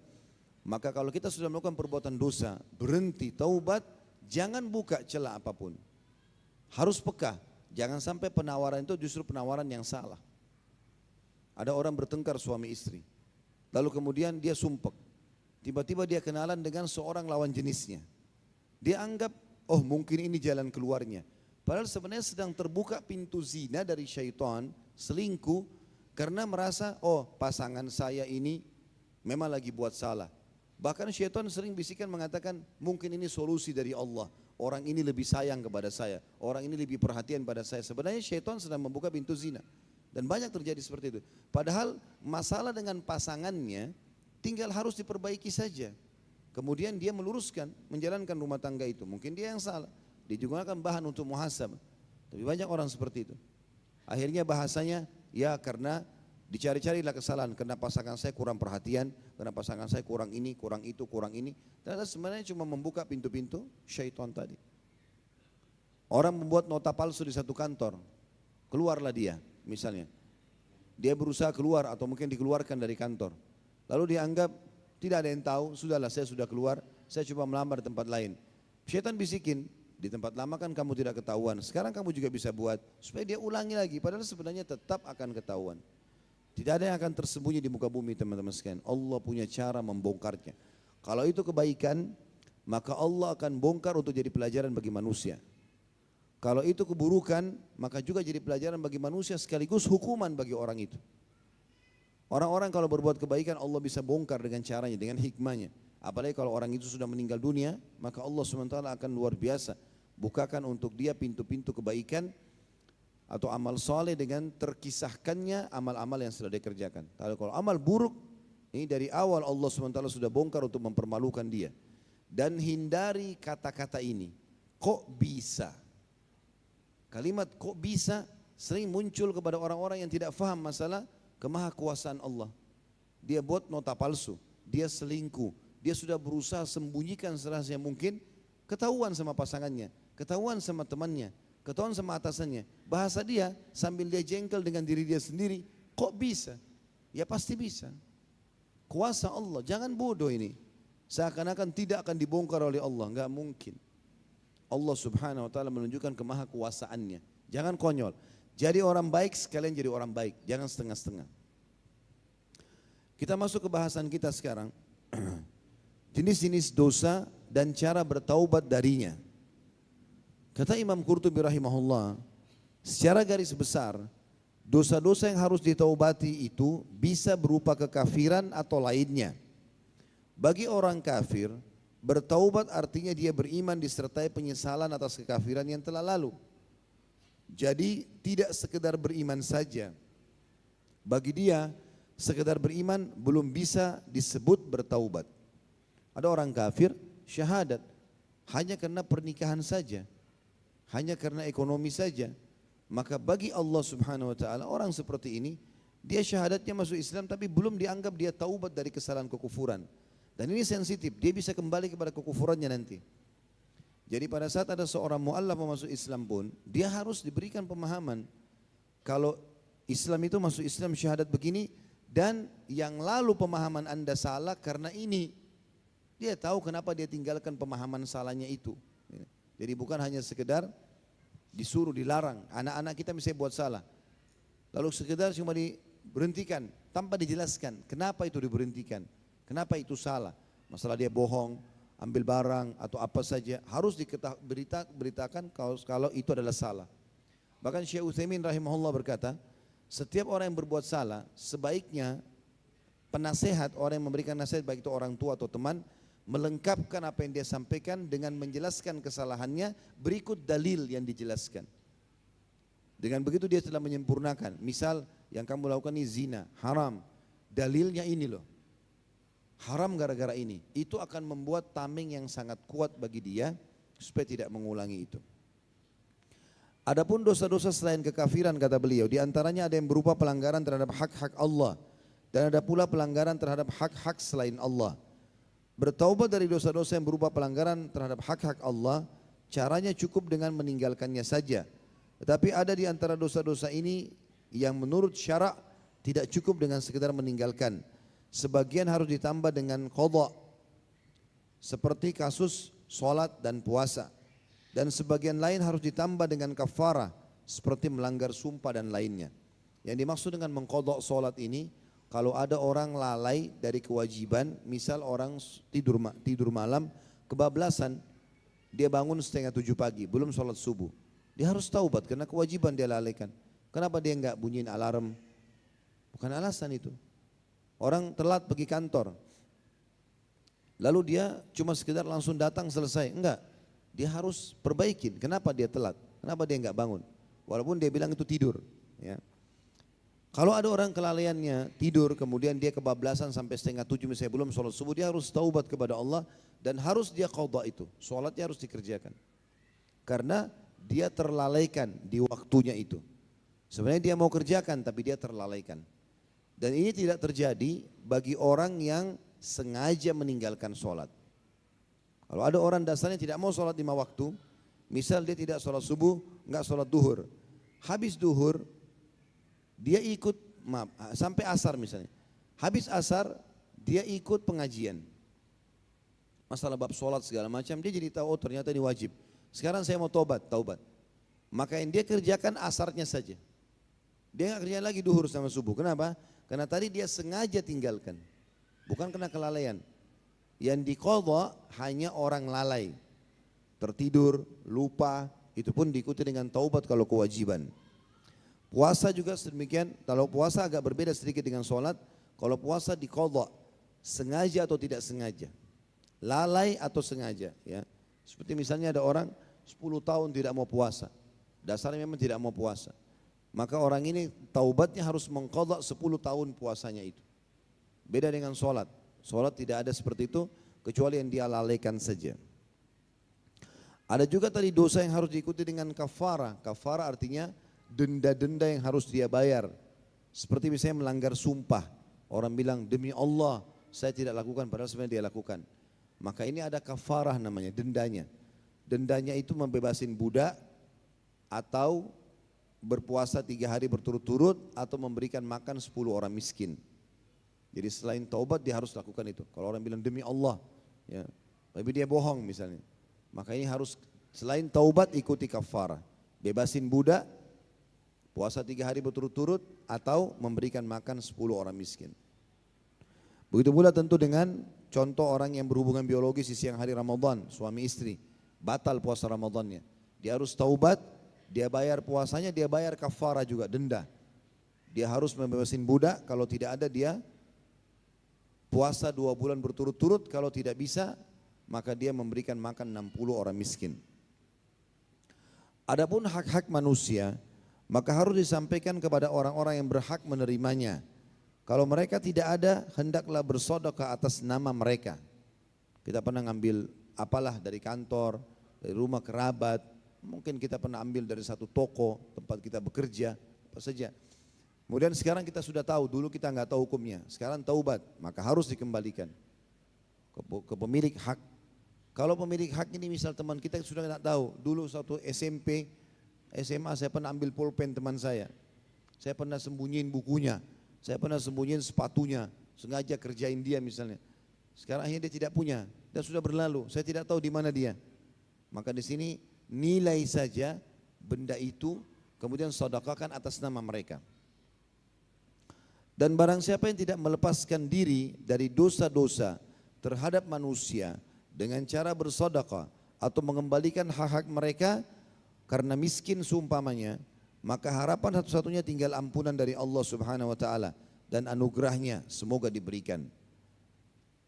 Maka kalau kita sudah melakukan perbuatan dosa, berhenti, taubat, jangan buka celah apapun. Harus peka, jangan sampai penawaran itu justru penawaran yang salah. Ada orang bertengkar suami istri, lalu kemudian dia sumpek. Tiba-tiba dia kenalan dengan seorang lawan jenisnya. Dia anggap, oh mungkin ini jalan keluarnya. Padahal sebenarnya sedang terbuka pintu zina dari syaitan, selingkuh, karena merasa, oh pasangan saya ini memang lagi buat salah. Bahkan syaitan sering bisikan mengatakan, mungkin ini solusi dari Allah. Orang ini lebih sayang kepada saya, orang ini lebih perhatian pada saya. Sebenarnya syaitan sedang membuka pintu zina. Dan banyak terjadi seperti itu. Padahal masalah dengan pasangannya tinggal harus diperbaiki saja. Kemudian dia meluruskan, menjalankan rumah tangga itu. Mungkin dia yang salah, digunakan bahan untuk muhasabah. Tapi banyak orang seperti itu. Akhirnya bahasanya, ya karena dicari-carilah kesalahan, karena pasangan saya kurang perhatian, karena pasangan saya kurang ini, kurang itu, kurang ini. Ternyata sebenarnya cuma membuka pintu-pintu syaitan tadi. Orang membuat nota palsu di satu kantor, keluarlah dia misalnya. Dia berusaha keluar atau mungkin dikeluarkan dari kantor. Lalu dianggap tidak ada yang tahu, sudahlah saya sudah keluar, saya coba melamar di tempat lain. Syaitan bisikin, di tempat lama kan kamu tidak ketahuan, sekarang kamu juga bisa buat, supaya dia ulangi lagi, padahal sebenarnya tetap akan ketahuan. Tidak ada yang akan tersembunyi di muka bumi teman-teman sekalian. Allah punya cara membongkarnya. Kalau itu kebaikan, maka Allah akan bongkar untuk jadi pelajaran bagi manusia. Kalau itu keburukan, maka juga jadi pelajaran bagi manusia sekaligus hukuman bagi orang itu. Orang-orang kalau berbuat kebaikan Allah bisa bongkar dengan caranya, dengan hikmahnya. Apalagi kalau orang itu sudah meninggal dunia, maka Allah SWT akan luar biasa bukakan untuk dia pintu-pintu kebaikan atau amal soleh dengan terkisahkannya amal-amal yang sudah dikerjakan. Kalau amal buruk, ini dari awal Allah SWT sudah bongkar untuk mempermalukan dia. Dan hindari kata-kata ini, kok bisa? Kalimat kok bisa sering muncul kepada orang-orang yang tidak faham masalah kemahakuasaan Allah. Dia buat nota palsu, dia selingkuh, dia sudah berusaha sembunyikan serahasianya mungkin, ketahuan sama pasangannya, ketahuan sama temannya, ketahuan sama atasannya. Bahasa dia sambil dia jengkel dengan diri dia sendiri, kok bisa? Ya pasti bisa. Kuasa Allah, jangan bodoh ini. Seakan-akan tidak akan dibongkar oleh Allah, enggak mungkin. Allah Subhanahu wa taala menunjukkan kemahakuasaannya. Jangan konyol. Jadi orang baik sekalian jadi orang baik, jangan setengah-setengah. Kita masuk ke bahasan kita sekarang. Jenis-jenis dosa dan cara bertaubat darinya. Kata Imam Qurtubi rahimahullah, secara garis besar, dosa-dosa yang harus ditaubati itu bisa berupa kekafiran atau lainnya. Bagi orang kafir, bertaubat artinya dia beriman disertai penyesalan atas kekafiran yang telah lalu. Jadi tidak sekedar beriman saja. Bagi dia, sekedar beriman belum bisa disebut bertaubat. Ada orang kafir syahadat hanya karena pernikahan saja, hanya karena ekonomi saja. Maka bagi Allah Subhanahu wa taala orang seperti ini, dia syahadatnya masuk Islam tapi belum dianggap dia taubat dari kesalahan kekufuran. Dan ini sensitif, dia bisa kembali kepada kekufurannya nanti. Jadi pada saat ada seorang mu'allaf masuk Islam pun, dia harus diberikan pemahaman. Kalau Islam itu masuk Islam syahadat begini, dan yang lalu pemahaman anda salah karena ini. Dia tahu kenapa dia tinggalkan pemahaman salahnya itu. Jadi bukan hanya sekedar disuruh, dilarang. Anak-anak kita misalnya buat salah. Lalu sekedar cuma diberhentikan, tanpa dijelaskan kenapa itu diberhentikan. Kenapa itu salah? Masalah dia bohong, ambil barang atau apa saja harus diberitakan kalau itu adalah salah. Bahkan Syekh Utsaimin rahimahullah berkata, setiap orang yang berbuat salah sebaiknya penasehat, orang yang memberikan nasihat baik itu orang tua atau teman, melengkapkan apa yang dia sampaikan dengan menjelaskan kesalahannya berikut dalil yang dijelaskan. Dengan begitu dia telah menyempurnakan. Misal yang kamu lakukan ini zina, haram. Dalilnya ini loh. Haram gara-gara ini, itu akan membuat tameng yang sangat kuat bagi dia supaya tidak mengulangi itu. Adapun dosa-dosa selain kekafiran kata beliau, di antaranya ada yang berupa pelanggaran terhadap hak-hak Allah dan ada pula pelanggaran terhadap hak-hak selain Allah. Bertaubat dari dosa-dosa yang berupa pelanggaran terhadap hak-hak Allah, caranya cukup dengan meninggalkannya saja. Tetapi ada di antara dosa-dosa ini yang menurut syarak tidak cukup dengan sekedar meninggalkan. Sebagian harus ditambah dengan qadha, seperti kasus sholat dan puasa. Dan sebagian lain harus ditambah dengan kafarah, seperti melanggar sumpah dan lainnya. Yang dimaksud dengan mengqadha sholat ini, kalau ada orang lalai dari kewajiban, misal orang tidur malam, kebablasan, dia bangun 6:30 pagi, belum sholat subuh. Dia harus taubat karena kewajiban dia lalaikan. Kenapa dia enggak bunyiin alarm? Bukan alasan itu. Orang telat pergi kantor, lalu dia cuma sekedar langsung datang selesai. Enggak, dia harus perbaikin. Kenapa dia telat? Kenapa dia enggak bangun? Walaupun dia bilang itu tidur. Ya. Kalau ada orang kelalaiannya tidur, kemudian dia kebablasan sampai 6:30 misalnya belum sholat subuh, dia harus taubat kepada Allah dan harus dia qadha itu. Sholatnya harus dikerjakan. Karena dia terlalaikan di waktunya itu. Sebenarnya dia mau kerjakan tapi dia terlalaikan. Dan ini tidak terjadi bagi orang yang sengaja meninggalkan sholat. Kalau ada orang dasarnya tidak mau sholat 5 waktu, misal dia tidak sholat subuh, enggak sholat duhur. Habis duhur, dia ikut sampai asar misalnya. Habis asar, dia ikut pengajian. masalah bab sholat segala macam, dia jadi tahu oh ternyata ini wajib. Sekarang saya mau taubat. Maka yang dia kerjakan asarnya saja. Dia nggak kerjain lagi duhur sama subuh. Kenapa? Karena tadi dia sengaja tinggalkan. Bukan karena kelalaian. Yang diqadha hanya orang lalai. Tertidur, lupa, itu pun diikuti dengan taubat kalau kewajiban. Puasa juga sedemikian, kalau puasa agak berbeda sedikit dengan sholat. Kalau puasa diqadha, sengaja atau tidak sengaja. Lalai atau sengaja. Ya. Seperti misalnya ada orang 10 tahun tidak mau puasa. Dasarnya memang tidak mau puasa. Maka orang ini taubatnya harus mengqadha 10 tahun puasanya itu. Beda dengan sholat. Sholat tidak ada seperti itu kecuali yang dia lalaikan saja. Ada juga tadi dosa yang harus diikuti dengan kafara. Kafara artinya denda-denda yang harus dia bayar. Seperti misalnya melanggar sumpah. Orang bilang demi Allah saya tidak lakukan padahal sebenarnya dia lakukan. Maka ini ada kafarah namanya, dendanya. Dendanya itu membebasin budak atau berpuasa 3 hari berturut-turut atau memberikan makan 10 orang miskin. Jadi selain taubat dia harus lakukan itu. Kalau orang bilang demi Allah, ya, tapi dia bohong misalnya. Maka ini harus selain taubat ikuti kafarah. Bebasin budak, puasa 3 hari berturut-turut atau memberikan makan 10 orang miskin. Begitu pula tentu dengan contoh orang yang berhubungan biologis di siang hari Ramadan, suami istri, batal puasa Ramadannya. Dia harus taubat, dia bayar puasanya, dia bayar kafarah juga, denda. Dia harus membebasin budak, kalau tidak ada dia puasa 2 bulan berturut-turut, kalau tidak bisa maka dia memberikan makan 60 orang miskin. Adapun hak-hak manusia, maka harus disampaikan kepada orang-orang yang berhak menerimanya. Kalau mereka tidak ada, hendaklah bersedekah atas nama mereka. Kita pernah ngambil apalah dari kantor, dari rumah kerabat, mungkin kita pernah ambil dari satu toko tempat kita bekerja, apa saja. Kemudian sekarang kita sudah tahu, dulu kita nggak tahu hukumnya, sekarang taubat, maka harus dikembalikan ke pemilik hak. Kalau pemilik hak ini misal teman kita sudah nggak tahu, dulu satu SMP, SMA saya pernah ambil pulpen teman saya pernah sembunyiin bukunya, saya pernah sembunyiin sepatunya, sengaja kerjain dia misalnya. Sekarang akhirnya dia tidak punya dan sudah berlalu, saya tidak tahu di mana dia. Maka di sini nilai saja benda itu, kemudian sedekahkan atas nama mereka. Dan barang siapa yang tidak melepaskan diri dari dosa-dosa terhadap manusia dengan cara bersedekah atau mengembalikan hak-hak mereka karena miskin seumpamanya, maka harapan satu-satunya tinggal ampunan dari Allah Subhanahu wa taala dan anugerahnya semoga diberikan.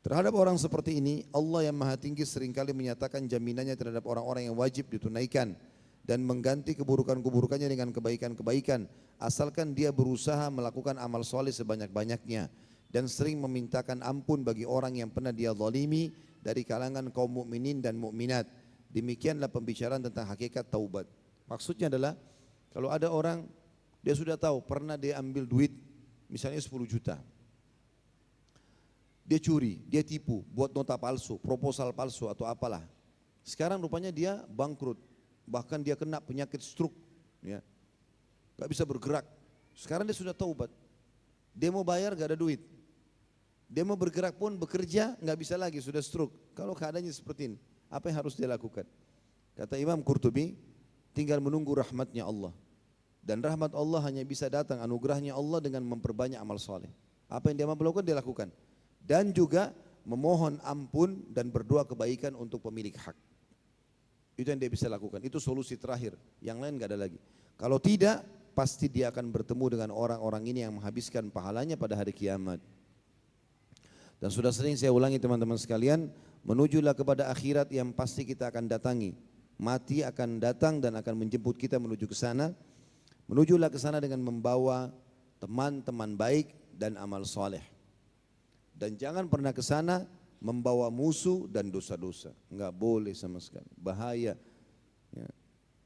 Terhadap orang seperti ini, Allah yang Maha Tinggi seringkali menyatakan jaminannya terhadap orang-orang yang wajib ditunaikan dan mengganti keburukan-keburukannya dengan kebaikan-kebaikan asalkan dia berusaha melakukan amal soleh sebanyak-banyaknya dan sering memintakan ampun bagi orang yang pernah dia zalimi dari kalangan kaum mukminin dan mukminat. Demikianlah pembicaraan tentang hakikat taubat. Maksudnya adalah kalau ada orang dia sudah tahu pernah dia ambil duit misalnya 10 juta. Dia curi, dia tipu, buat nota palsu, proposal palsu atau apalah. Sekarang rupanya dia bangkrut, bahkan dia kena penyakit stroke, ya, gak bisa bergerak. Sekarang dia sudah taubat, dia mau bayar gak ada duit, dia mau bergerak pun bekerja gak bisa lagi, sudah stroke. Kalau keadaannya seperti ini, apa yang harus dia lakukan? Kata Imam Qurtubi, tinggal menunggu rahmatnya Allah. Dan rahmat Allah hanya bisa datang, anugerahnya Allah dengan memperbanyak amal soleh. Apa yang dia mampu lakukan, dia lakukan. Dan juga memohon ampun dan berdoa kebaikan untuk pemilik hak. Itu yang dia bisa lakukan, itu solusi terakhir, yang lain gak ada lagi. Kalau tidak, pasti dia akan bertemu dengan orang-orang ini yang menghabiskan pahalanya pada hari kiamat. Dan sudah sering saya ulangi teman-teman sekalian, menujulah kepada akhirat yang pasti kita akan datangi. Mati akan datang dan akan menjemput kita menuju ke sana. Menujulah ke sana dengan membawa teman-teman baik dan amal soleh. Dan jangan pernah ke sana membawa musuh dan dosa-dosa. Enggak boleh sama sekali, bahaya. Ya.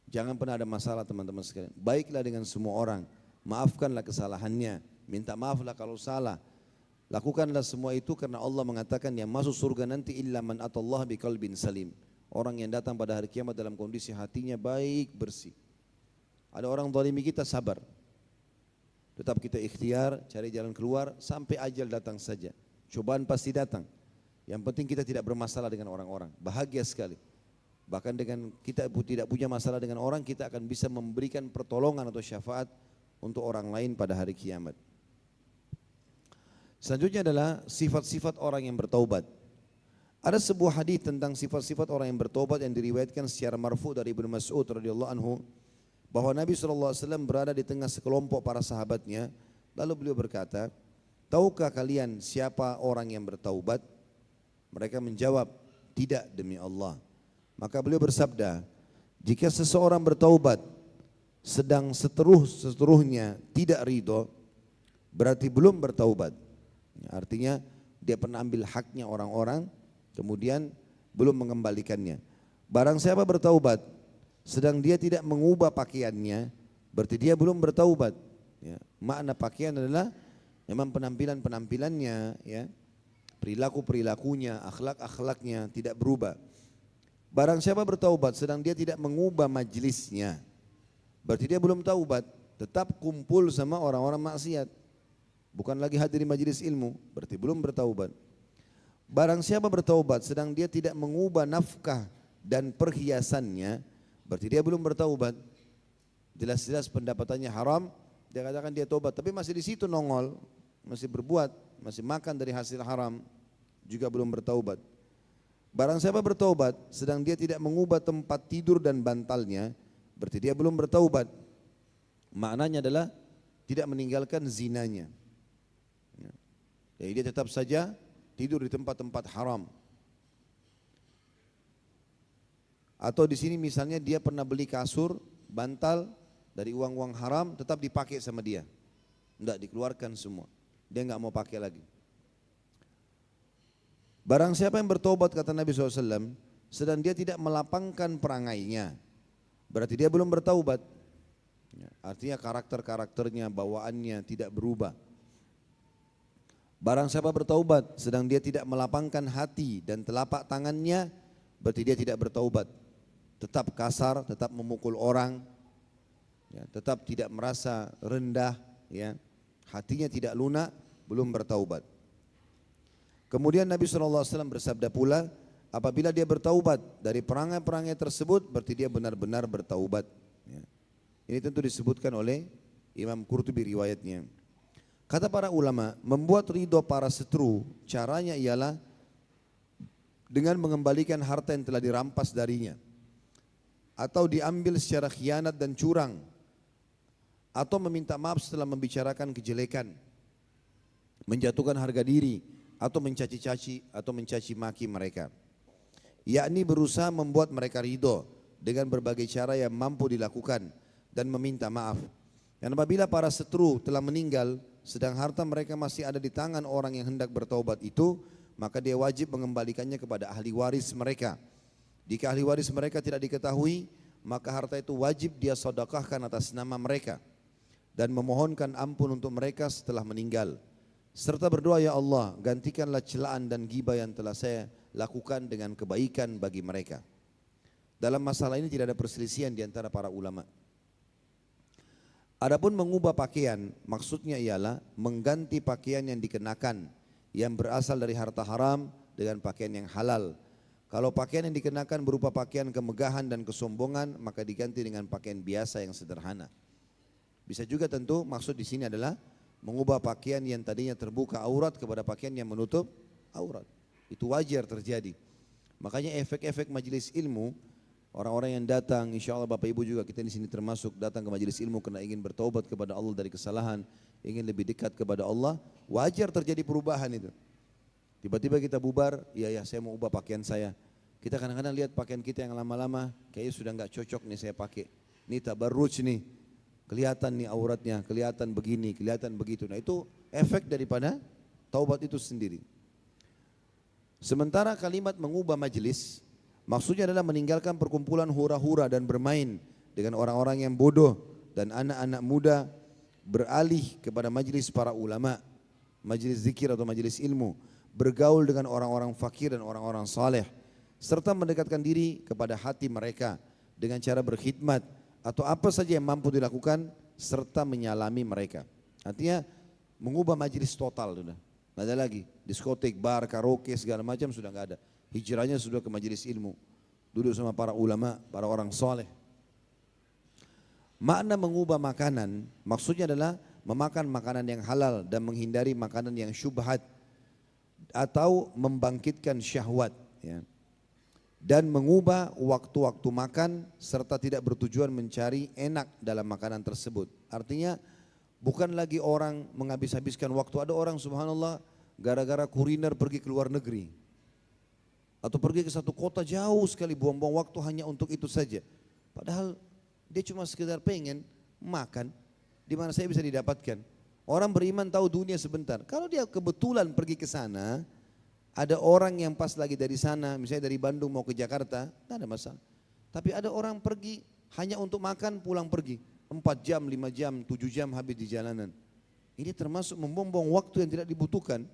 Jangan pernah ada masalah teman-teman sekalian. Baiklah dengan semua orang, maafkanlah kesalahannya, minta maaflah kalau salah. Lakukanlah semua itu karena Allah mengatakan yang masuk surga nanti illa man atallaha biqalbin salim. Orang yang datang pada hari kiamat dalam kondisi hatinya baik, bersih. Ada orang zalimi kita, sabar. Tetap kita ikhtiar, cari jalan keluar sampai ajal datang saja. Cobaan pasti datang. Yang penting kita tidak bermasalah dengan orang-orang. Bahagia sekali. Bahkan dengan kita tidak punya masalah dengan orang, kita akan bisa memberikan pertolongan atau syafaat untuk orang lain pada hari kiamat. Selanjutnya adalah sifat-sifat orang yang bertaubat. Ada sebuah hadis tentang sifat-sifat orang yang bertaubat yang diriwayatkan secara marfu dari Ibnu Mas'ud radhiyallahu anhu, bahwa Nabi SAW berada di tengah sekelompok para sahabatnya, lalu beliau berkata, tahukah kalian siapa orang yang bertaubat? Mereka menjawab, tidak demi Allah. Maka beliau bersabda, jika seseorang bertaubat sedang seteruhnya tidak ridho, berarti belum bertaubat. Artinya dia pernah ambil haknya orang-orang, kemudian belum mengembalikannya. Barang siapa bertaubat sedang dia tidak mengubah pakaiannya, berarti dia belum bertaubat. Ya, makna pakaian adalah memang penampilannya, ya, perilakunya, akhlaknya tidak berubah. Barang siapa bertaubat sedang dia tidak mengubah majlisnya, berarti dia belum taubat, tetap kumpul sama orang-orang maksiat. Bukan lagi hadir di majlis ilmu, berarti belum bertaubat. Barang siapa bertaubat sedang dia tidak mengubah nafkah dan perhiasannya, berarti dia belum bertaubat. Jelas-jelas pendapatannya haram, dia katakan dia taubat, tapi masih di situ nongol, masih berbuat, masih makan dari hasil haram, juga belum bertaubat. Barang siapa bertaubat sedang dia tidak mengubah tempat tidur dan bantalnya, berarti dia belum bertaubat. Maknanya adalah tidak meninggalkan zinanya. Jadi dia tetap saja tidur di tempat-tempat haram. Atau di sini misalnya dia pernah beli kasur, bantal dari uang-uang haram, tetap dipakai sama dia. Enggak, dikeluarkan semua. Dia enggak mau pakai lagi. Barang siapa yang bertobat, kata Nabi SAW, sedang dia tidak melapangkan perangainya, berarti dia belum bertaubat. Artinya karakternya, bawaannya tidak berubah. Barang siapa bertaubat, sedang dia tidak melapangkan hati dan telapak tangannya, berarti dia tidak bertaubat. Tetap kasar, tetap memukul orang, ya, tetap tidak merasa rendah, ya, hatinya tidak lunak, belum bertaubat. Kemudian Nabi SAW bersabda pula, apabila dia bertaubat dari perangai-perangai tersebut, berarti dia benar-benar bertaubat. Ya. Ini tentu disebutkan oleh Imam Qurtubi riwayatnya. Kata para ulama, membuat ridho para seteru, caranya ialah dengan mengembalikan harta yang telah dirampas darinya, atau diambil secara khianat dan curang, atau meminta maaf setelah membicarakan kejelekan, menjatuhkan harga diri, atau mencaci maki mereka, yakni berusaha membuat mereka ridho dengan berbagai cara yang mampu dilakukan dan meminta maaf. Dan apabila para seteru telah meninggal sedang harta mereka masih ada di tangan orang yang hendak bertaubat itu, maka dia wajib mengembalikannya kepada ahli waris mereka. Jika ahli waris mereka tidak diketahui, maka harta itu wajib dia sedekahkan atas nama mereka dan memohonkan ampun untuk mereka setelah meninggal. Serta berdoa, ya Allah, gantikanlah celaan dan ghibah yang telah saya lakukan dengan kebaikan bagi mereka. Dalam masalah ini tidak ada perselisihan di antara para ulama. Adapun mengubah pakaian, maksudnya ialah mengganti pakaian yang dikenakan yang berasal dari harta haram dengan pakaian yang halal. Kalau pakaian yang dikenakan berupa pakaian kemegahan dan kesombongan, maka diganti dengan pakaian biasa yang sederhana. Bisa juga tentu maksud di sini adalah mengubah pakaian yang tadinya terbuka aurat kepada pakaian yang menutup aurat. Itu wajar terjadi. Makanya efek-efek majelis ilmu, orang-orang yang datang, insya Allah Bapak Ibu juga kita di sini termasuk datang ke majelis ilmu karena ingin bertaubat kepada Allah dari kesalahan, ingin lebih dekat kepada Allah, wajar terjadi perubahan itu. Tiba-tiba kita bubar, ya saya mau ubah pakaian saya. Kita kadang-kadang lihat pakaian kita yang lama-lama, kayaknya sudah nggak cocok nih saya pakai. Ini tabarruj nih. Kelihatan nih auratnya, kelihatan begini, kelihatan begitu. Nah itu efek daripada taubat itu sendiri. Sementara kalimat mengubah majelis, maksudnya adalah meninggalkan perkumpulan hura-hura dan bermain dengan orang-orang yang bodoh dan anak-anak muda, beralih kepada majelis para ulama, majelis zikir atau majelis ilmu, bergaul dengan orang-orang fakir dan orang-orang saleh, serta mendekatkan diri kepada hati mereka dengan cara berkhidmat atau apa saja yang mampu dilakukan serta menyalami mereka. Artinya mengubah majelis total sudah. nggak ada lagi. Diskotek, bar, karaoke segala macam sudah nggak ada. Hijrahnya sudah ke majelis ilmu, duduk sama para ulama, para orang soleh. Makna mengubah makanan maksudnya adalah memakan makanan yang halal dan menghindari makanan yang syubhat atau membangkitkan syahwat, ya. Dan mengubah waktu-waktu makan serta tidak bertujuan mencari enak dalam makanan tersebut. Artinya bukan lagi orang menghabis-habiskan waktu. Ada orang subhanallah gara-gara kuliner pergi ke luar negeri atau pergi ke satu kota jauh sekali, buang-buang waktu hanya untuk itu saja. Padahal dia cuma sekedar pengen makan, di mana saya bisa didapatkan. Orang beriman tahu dunia sebentar. Kalau dia kebetulan pergi ke sana, ada orang yang pas lagi dari sana, misalnya dari Bandung mau ke Jakarta, tidak ada masalah. Tapi ada orang pergi hanya untuk makan, pulang pergi. 4 jam, 5 jam, 7 jam habis di jalanan. Ini termasuk membuang waktu yang tidak dibutuhkan.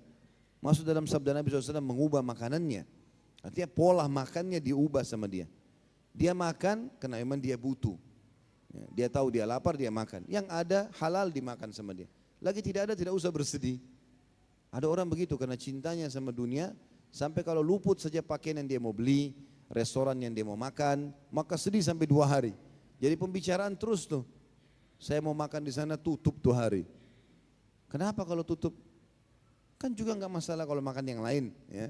Masuk dalam sabda Nabi SAW mengubah makanannya. Artinya pola makannya diubah sama dia. Dia makan karena memang dia butuh. Dia tahu dia lapar, dia makan. Yang ada halal dimakan sama dia. Lagi tidak ada, tidak usah bersedih. Ada orang begitu karena cintanya sama dunia, sampai kalau luput saja pakaian yang dia mau beli, restoran yang dia mau makan, maka sedih sampai 2 hari. Jadi pembicaraan terus tuh. Saya mau makan di sana, tutup 2 hari. Kenapa kalau tutup? Kan juga nggak masalah kalau makan yang lain, ya.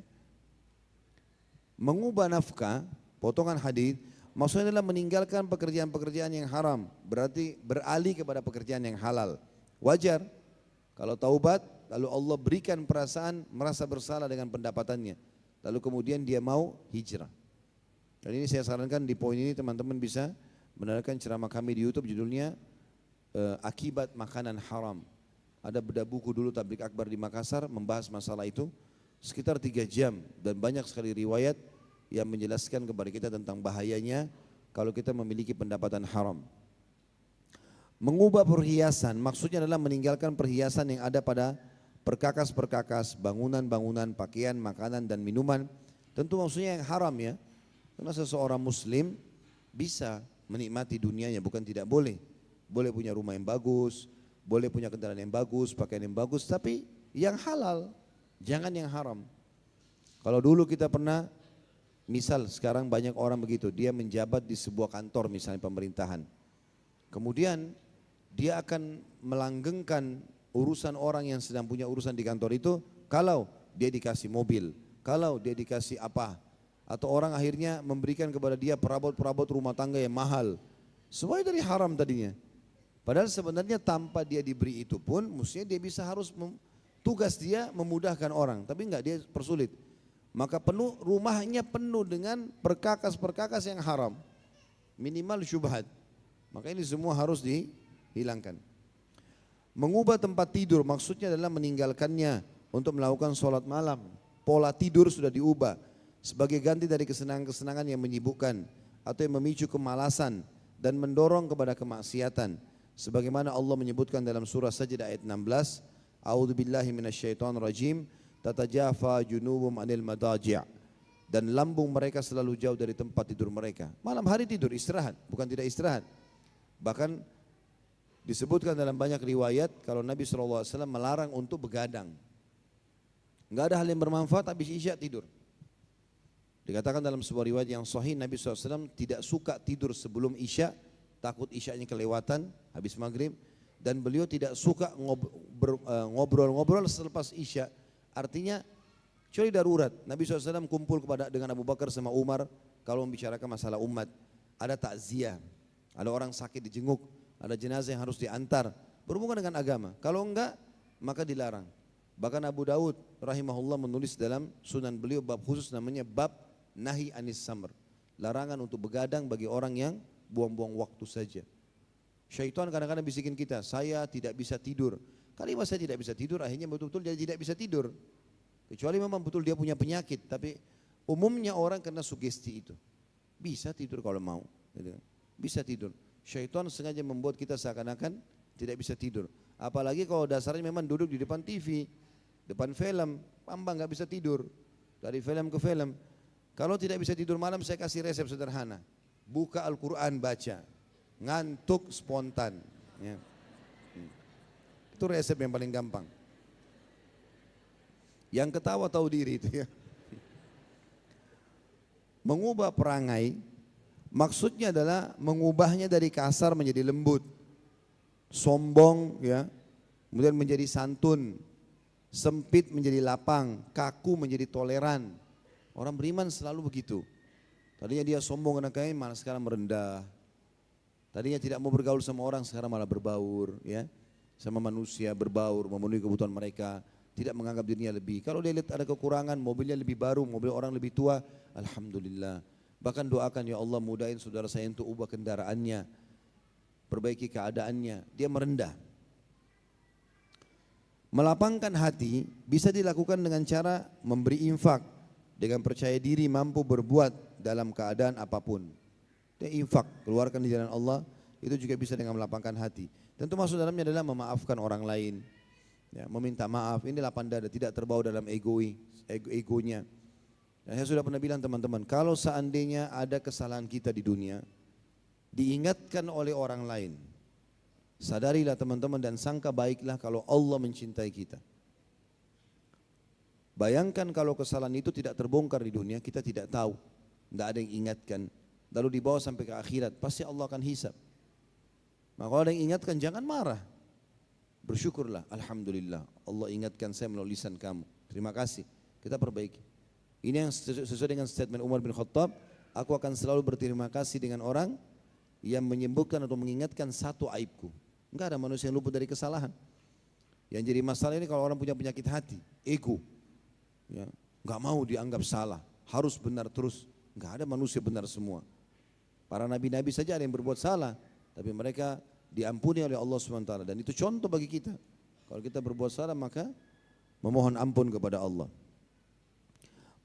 Mengubah nafkah, potongan hadis, maksudnya adalah meninggalkan pekerjaan-pekerjaan yang haram, berarti beralih kepada pekerjaan yang halal. Wajar kalau taubat, lalu Allah berikan perasaan merasa bersalah dengan pendapatannya, lalu kemudian dia mau hijrah. Dan ini saya sarankan di poin ini teman-teman bisa mendengarkan ceramah kami di YouTube, judulnya Akibat Makanan Haram. Ada beda buku dulu tablik akbar di Makassar membahas masalah itu sekitar 3 jam, dan banyak sekali riwayat yang menjelaskan kepada kita tentang bahayanya kalau kita memiliki pendapatan haram. Mengubah perhiasan maksudnya adalah meninggalkan perhiasan yang ada pada perkakas-perkakas, bangunan-bangunan, pakaian, makanan dan minuman. Tentu maksudnya yang haram, ya. Karena seseorang muslim bisa menikmati dunianya, bukan tidak boleh. Boleh punya rumah yang bagus, boleh punya kendaraan yang bagus, pakaian yang bagus, tapi yang halal, jangan yang haram. Kalau dulu kita pernah, misal sekarang banyak orang begitu, dia menjabat di sebuah kantor misalnya pemerintahan. Kemudian dia akan melanggengkan urusan orang yang sedang punya urusan di kantor itu kalau dia dikasih mobil, kalau dia dikasih apa, atau orang akhirnya memberikan kepada dia perabot-perabot rumah tangga yang mahal, semua dari haram tadinya. Padahal sebenarnya tanpa dia diberi itu pun mestinya dia bisa tugas dia memudahkan orang, tapi enggak, dia persulit. Maka rumahnya penuh dengan perkakas-perkakas yang haram, minimal syubhat. Maka ini semua harus dihilangkan. Mengubah tempat tidur maksudnya adalah meninggalkannya untuk melakukan sholat malam. Pola tidur sudah diubah sebagai ganti dari kesenangan-kesenangan yang menyibukkan atau yang memicu kemalasan dan mendorong kepada kemaksiatan. Sebagaimana Allah menyebutkan dalam surah Sajdah ayat 16, A'udzubillahi minasyaitonirrajim, tatajafa junubum anil madaji', dan lambung mereka selalu jauh dari tempat tidur mereka. Malam hari tidur, istirahat, bukan tidak istirahat. Bahkan disebutkan dalam banyak riwayat kalau Nabi SAW melarang untuk begadang. Enggak ada hal yang bermanfaat habis isya tidur. Dikatakan dalam sebuah riwayat yang sahih, Nabi SAW tidak suka tidur sebelum isya, takut isyanya kelewatan habis maghrib, dan beliau tidak suka ngobrol-ngobrol selepas isya. Artinya kecuali darurat. Nabi SAW kumpul dengan Abu Bakar sama Umar kalau membicarakan masalah umat. Ada takziah, ada orang sakit dijenguk, ada jenazah yang harus diantar, berhubungan dengan agama. Kalau enggak, maka dilarang. Bahkan Abu Daud rahimahullah menulis dalam sunan beliau bab khusus namanya bab nahi anis samr, larangan untuk begadang bagi orang yang buang-buang waktu saja. Syaitan kadang-kadang bisikin kita, saya tidak bisa tidur. Kalimat saya tidak bisa tidur akhirnya betul-betul dia tidak bisa tidur. Kecuali memang betul dia punya penyakit, tapi umumnya orang kena sugesti itu. Bisa tidur kalau mau, bisa tidur. Syaitan sengaja membuat kita seakan-akan tidak bisa tidur. Apalagi kalau dasarnya memang duduk di depan TV, depan film, pambang nggak bisa tidur. Dari film ke film. Kalau tidak bisa tidur malam, saya kasih resep sederhana. Buka Al-Quran, baca. Ngantuk spontan. Ya. Itu resep yang paling gampang. Yang ketawa tahu diri itu ya. Mengubah perangai maksudnya adalah mengubahnya dari kasar menjadi lembut, sombong ya, kemudian menjadi santun, sempit menjadi lapang, kaku menjadi toleran. Orang beriman selalu begitu. Tadinya dia sombong karena kaya, malah sekarang merendah. Tadinya tidak mau bergaul sama orang, sekarang malah berbaur ya, sama manusia berbaur, memenuhi kebutuhan mereka. Tidak menganggap dirinya lebih. Kalau dia lihat ada kekurangan, mobilnya lebih baru, mobil orang lebih tua, alhamdulillah. Bahkan doakan, ya Allah mudahin saudara saya untuk ubah kendaraannya, perbaiki keadaannya. Dia merendah. Melapangkan hati bisa dilakukan dengan cara memberi infak, dengan percaya diri mampu berbuat dalam keadaan apapun. Dia infak, keluarkan di jalan Allah, itu juga bisa dengan melapangkan hati. Tentu masuk dalamnya adalah memaafkan orang lain. Ya, meminta maaf, ini lapang dada, tidak terbawa dalam egonya. Dan saya sudah pernah bilang teman-teman, kalau seandainya ada kesalahan kita di dunia, diingatkan oleh orang lain, sadarilah teman-teman dan sangka baiklah kalau Allah mencintai kita. Bayangkan kalau kesalahan itu tidak terbongkar di dunia, kita tidak tahu, tidak ada yang ingatkan, lalu dibawa sampai ke akhirat, pasti Allah akan hisab. Maka kalau ada yang ingatkan, jangan marah. Bersyukurlah, alhamdulillah Allah ingatkan saya melalui lisan kamu. Terima kasih, kita perbaiki. Ini yang sesuai dengan statement Umar bin Khattab, aku akan selalu berterima kasih dengan orang yang menyembuhkan atau mengingatkan satu aibku. Enggak ada manusia yang luput dari kesalahan. Yang jadi masalah ini kalau orang punya penyakit hati, ego, ya, enggak mau dianggap salah, harus benar terus. Enggak ada manusia benar semua. Para nabi-nabi saja ada yang berbuat salah, tapi mereka diampuni oleh Allah SWT, dan itu contoh bagi kita. Kalau kita berbuat salah maka memohon ampun kepada Allah.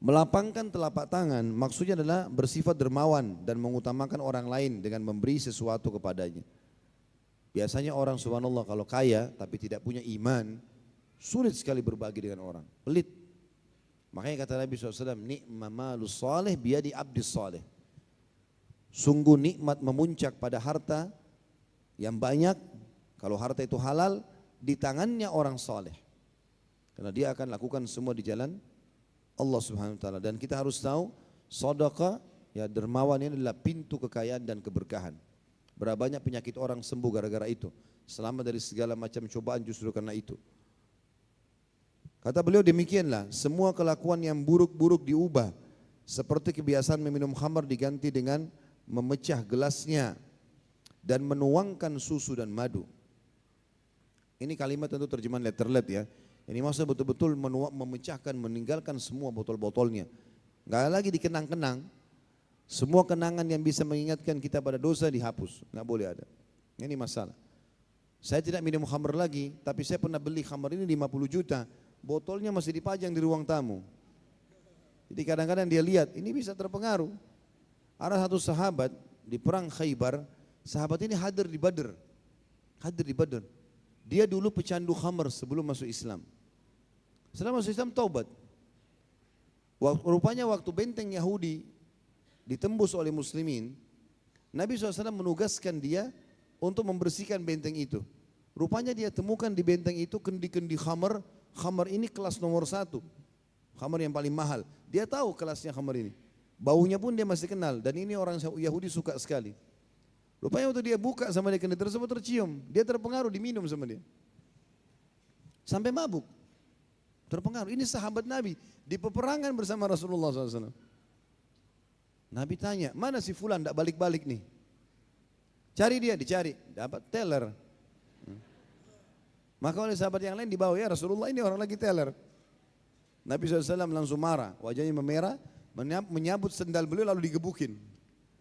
Melapangkan telapak tangan maksudnya adalah bersifat dermawan dan mengutamakan orang lain dengan memberi sesuatu kepadanya. Biasanya orang subhanallah kalau kaya tapi tidak punya iman, sulit sekali berbagi dengan orang, pelit. Makanya kata Nabi SAW, ni'ma malus salih biyadi abdis salih. Sungguh nikmat memuncak pada harta yang banyak, kalau harta itu halal, di tangannya orang saleh. Karena dia akan lakukan semua di jalan Allah Subhanahu wa taala. Dan kita harus tahu, sedekah ya, dermawan ini adalah pintu kekayaan dan keberkahan. Berapa banyak penyakit orang sembuh gara-gara itu, selamat dari segala macam cobaan justru karena itu. Kata beliau demikianlah, semua kelakuan yang buruk-buruk diubah, seperti kebiasaan meminum khamar diganti dengan memecah gelasnya dan menuangkan susu dan madu. Ini kalimat tentu terjemahan letterlet ya. Ini maksudnya betul-betul memecahkan, meninggalkan semua botol-botolnya. Enggak lagi dikenang-kenang. Semua kenangan yang bisa mengingatkan kita pada dosa dihapus. Enggak boleh ada. Ini masalah. Saya tidak minum khamar lagi, tapi saya pernah beli khamar ini 50 juta. Botolnya masih dipajang di ruang tamu. Jadi kadang-kadang dia lihat, ini bisa terpengaruh. Ada satu sahabat di perang Khaybar. Sahabat ini hadir di Badr. Dia dulu pecandu khamar sebelum masuk Islam. Setelah masuk Islam taubat. Rupanya waktu benteng Yahudi ditembus oleh muslimin, Nabi SAW menugaskan dia untuk membersihkan benteng itu. Rupanya dia temukan di benteng itu kendi-kendi khamar. Khamar ini kelas nomor 1. Khamar yang paling mahal. Dia tahu kelasnya khamar ini. Baunya pun dia masih kenal, dan ini orang Yahudi suka sekali. Rupanya waktu dia buka sama dia kendi tersebut tercium, dia terpengaruh diminum sama dia. Sampai mabuk. Terpengaruh. Ini sahabat Nabi di peperangan bersama Rasulullah SAW. Nabi tanya, mana si fulan tidak balik-balik nih? Cari dia, dicari, dapat teller. Maka oleh sahabat yang lain dibawa, ya Rasulullah ini orang lagi teller. Nabi SAW langsung marah, wajahnya memerah, menyambut sendal beliau lalu digebukin.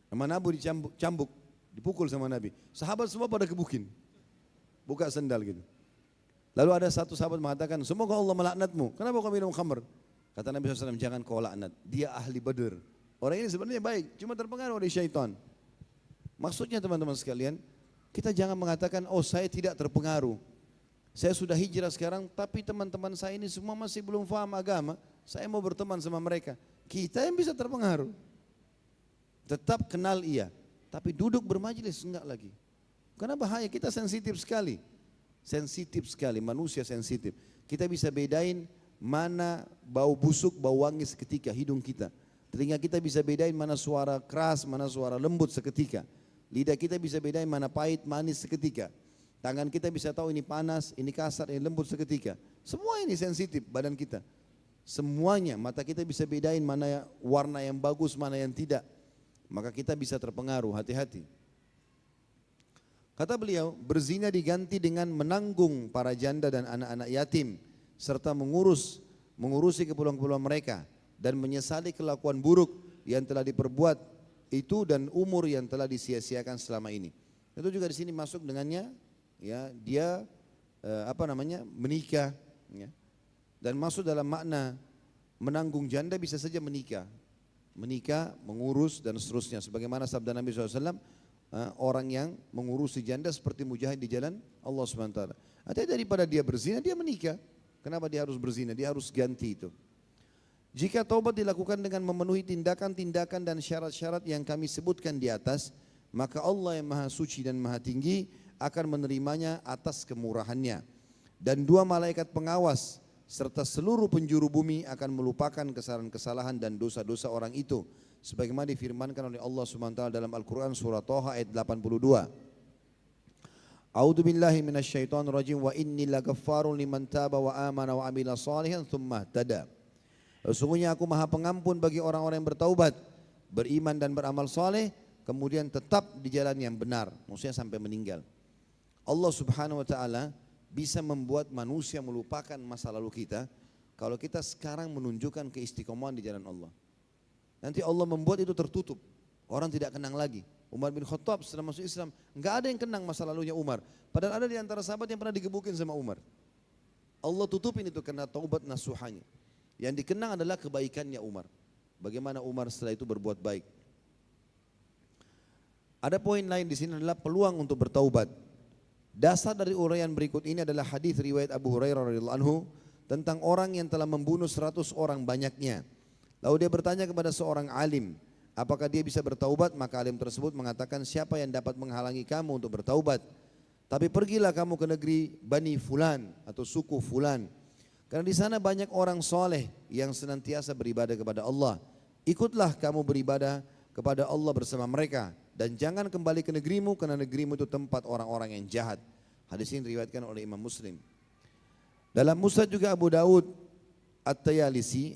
Sama Nabi dicambuk. Dipukul sama Nabi. Sahabat semua pada kebukin. Buka sendal gitu. Lalu ada satu sahabat mengatakan, semoga Allah melaknatmu. Kenapa kau minum khamr? Kata Nabi SAW, jangan kau laknat. Dia ahli Badr. Orang ini sebenarnya baik, cuma terpengaruh oleh syaitan. Maksudnya teman-teman sekalian, kita jangan mengatakan, oh saya tidak terpengaruh. Saya sudah hijrah sekarang, tapi teman-teman saya ini semua masih belum faham agama. Saya mau berteman sama mereka. Kita yang bisa terpengaruh. Tetap kenal ia. Tapi duduk bermajelis enggak lagi. Karena bahaya, kita sensitif sekali. Sensitif sekali, manusia sensitif. Kita bisa bedain mana bau busuk, bau wangi seketika hidung kita. Telinga kita bisa bedain mana suara keras, mana suara lembut seketika. Lidah kita bisa bedain mana pahit, manis seketika. Tangan kita bisa tahu ini panas, ini kasar, ini lembut seketika. Semua ini sensitif badan kita. Semuanya, mata kita bisa bedain mana warna yang bagus, mana yang tidak. Maka kita bisa terpengaruh, hati-hati. Kata beliau, berzina diganti dengan menanggung para janda dan anak-anak yatim, serta mengurusi keperluan-keperluan mereka, dan menyesali kelakuan buruk yang telah diperbuat itu dan umur yang telah disia-siakan selama ini. Itu juga di sini masuk dengannya, ya dia menikah, ya, dan masuk dalam makna menanggung janda bisa saja menikah, mengurus dan seterusnya. Sebagaimana sabda Nabi SAW, orang yang mengurusi janda seperti mujahid di jalan Allah SWT. Artinya daripada dia berzina, dia menikah. Kenapa dia harus berzina? Dia harus ganti itu. Jika taubat dilakukan dengan memenuhi tindakan-tindakan dan syarat-syarat yang kami sebutkan di atas, maka Allah yang Maha Suci dan Maha Tinggi akan menerimanya atas kemurahannya. Dan dua malaikat pengawas serta seluruh penjuru bumi akan melupakan kesalahan-kesalahan dan dosa-dosa orang itu, sebagaimana difirmankan oleh Allah SWT dalam Al-Quran surah Thaha ayat 82. A'udzu billahi minasyaitonir rajim wa inni lagaffarun liman taba wa amana wa amila salihan tsumma ihtada. Sesungguhnya aku Maha Pengampun bagi orang-orang yang bertaubat, beriman dan beramal saleh, kemudian tetap di jalan yang benar, maksudnya sampai meninggal. Allah Subhanahu wa taala bisa membuat manusia melupakan masa lalu kita kalau kita sekarang menunjukkan keistiqomahan di jalan Allah. Nanti Allah membuat itu tertutup, orang tidak kenang lagi. Umar bin Khattab setelah masuk Islam, enggak ada yang kenang masa lalunya Umar. Padahal ada di antara sahabat yang pernah digebukin sama Umar. Allah tutupin itu karena taubat nasuhanya. Yang dikenang adalah kebaikannya Umar. Bagaimana Umar setelah itu berbuat baik. Ada poin lain di sini adalah peluang untuk bertaubat. Dasar dari uraian berikut ini adalah hadis riwayat Abu Hurairah radhiyallahu anhu tentang orang yang telah membunuh 100 orang banyaknya. Lalu dia bertanya kepada seorang alim, apakah dia bisa bertaubat? Maka alim tersebut mengatakan, siapa yang dapat menghalangi kamu untuk bertaubat? Tapi pergilah kamu ke negeri Bani Fulan atau suku Fulan. Karena di sana banyak orang soleh yang senantiasa beribadah kepada Allah. Ikutlah kamu beribadah kepada Allah bersama mereka. Dan jangan kembali ke negerimu karena negerimu itu tempat orang-orang yang jahat. Hadis ini diriwayatkan oleh Imam Muslim. Dalam Musnad juga Abu Daud At-Tayalisi,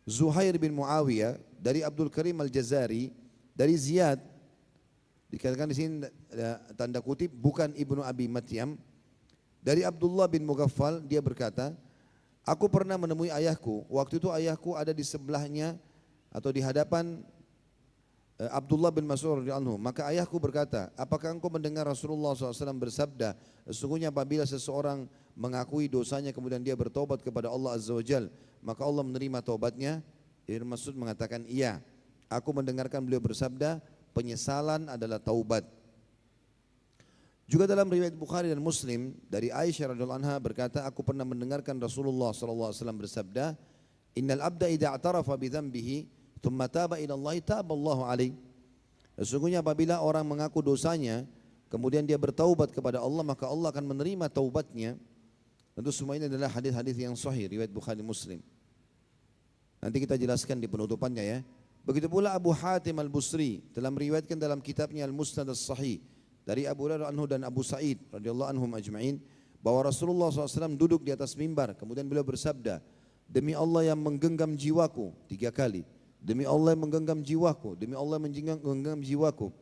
Zuhair bin Muawiyah dari Abdul Karim Al-Jazari dari Ziyad, dikatakan di sini tanda kutip bukan Ibnu Abi Matyam, dari Abdullah bin Mughaffal, dia berkata, aku pernah menemui ayahku, waktu itu ayahku ada di sebelahnya atau di hadapan Abdullah bin Mas'ud radhiyallahu anhu. Maka ayahku berkata, apakah engkau mendengar Rasulullah SAW bersabda, sesungguhnya apabila seseorang mengakui dosanya kemudian dia bertobat kepada Allah Azza wa Jal, maka Allah menerima taubatnya? Ibnu Mas'ud mengatakan, iya. Aku mendengarkan beliau bersabda, penyesalan adalah taubat. Juga dalam riwayat Bukhari dan Muslim dari Aisyah radhiyallahu anha berkata, aku pernah mendengarkan Rasulullah SAW bersabda, innal abda idza i'tarafa bi dzambihi thumma taba ila Allah taballahu alaihi. Sesungguhnya apabila orang mengaku dosanya kemudian dia bertaubat kepada Allah, maka Allah akan menerima taubatnya. Tentu semua ini adalah hadis-hadis yang sahih riwayat Bukhari Muslim. Nanti kita jelaskan di penutupannya ya. Begitu pula Abu Hatim Al-Busri telah meriwayatkan dalam kitabnya Al-Musnad As-Sahih dari Abu Hurairah anhu dan Abu Sa'id radhiyallahu anhum ajma'in bahwa Rasulullah SAW duduk di atas mimbar, kemudian beliau bersabda, demi Allah yang menggenggam jiwaku, 3 kali. Demi Allah yang menggenggam jiwaku, demi Allah yang menggenggam jiwaku.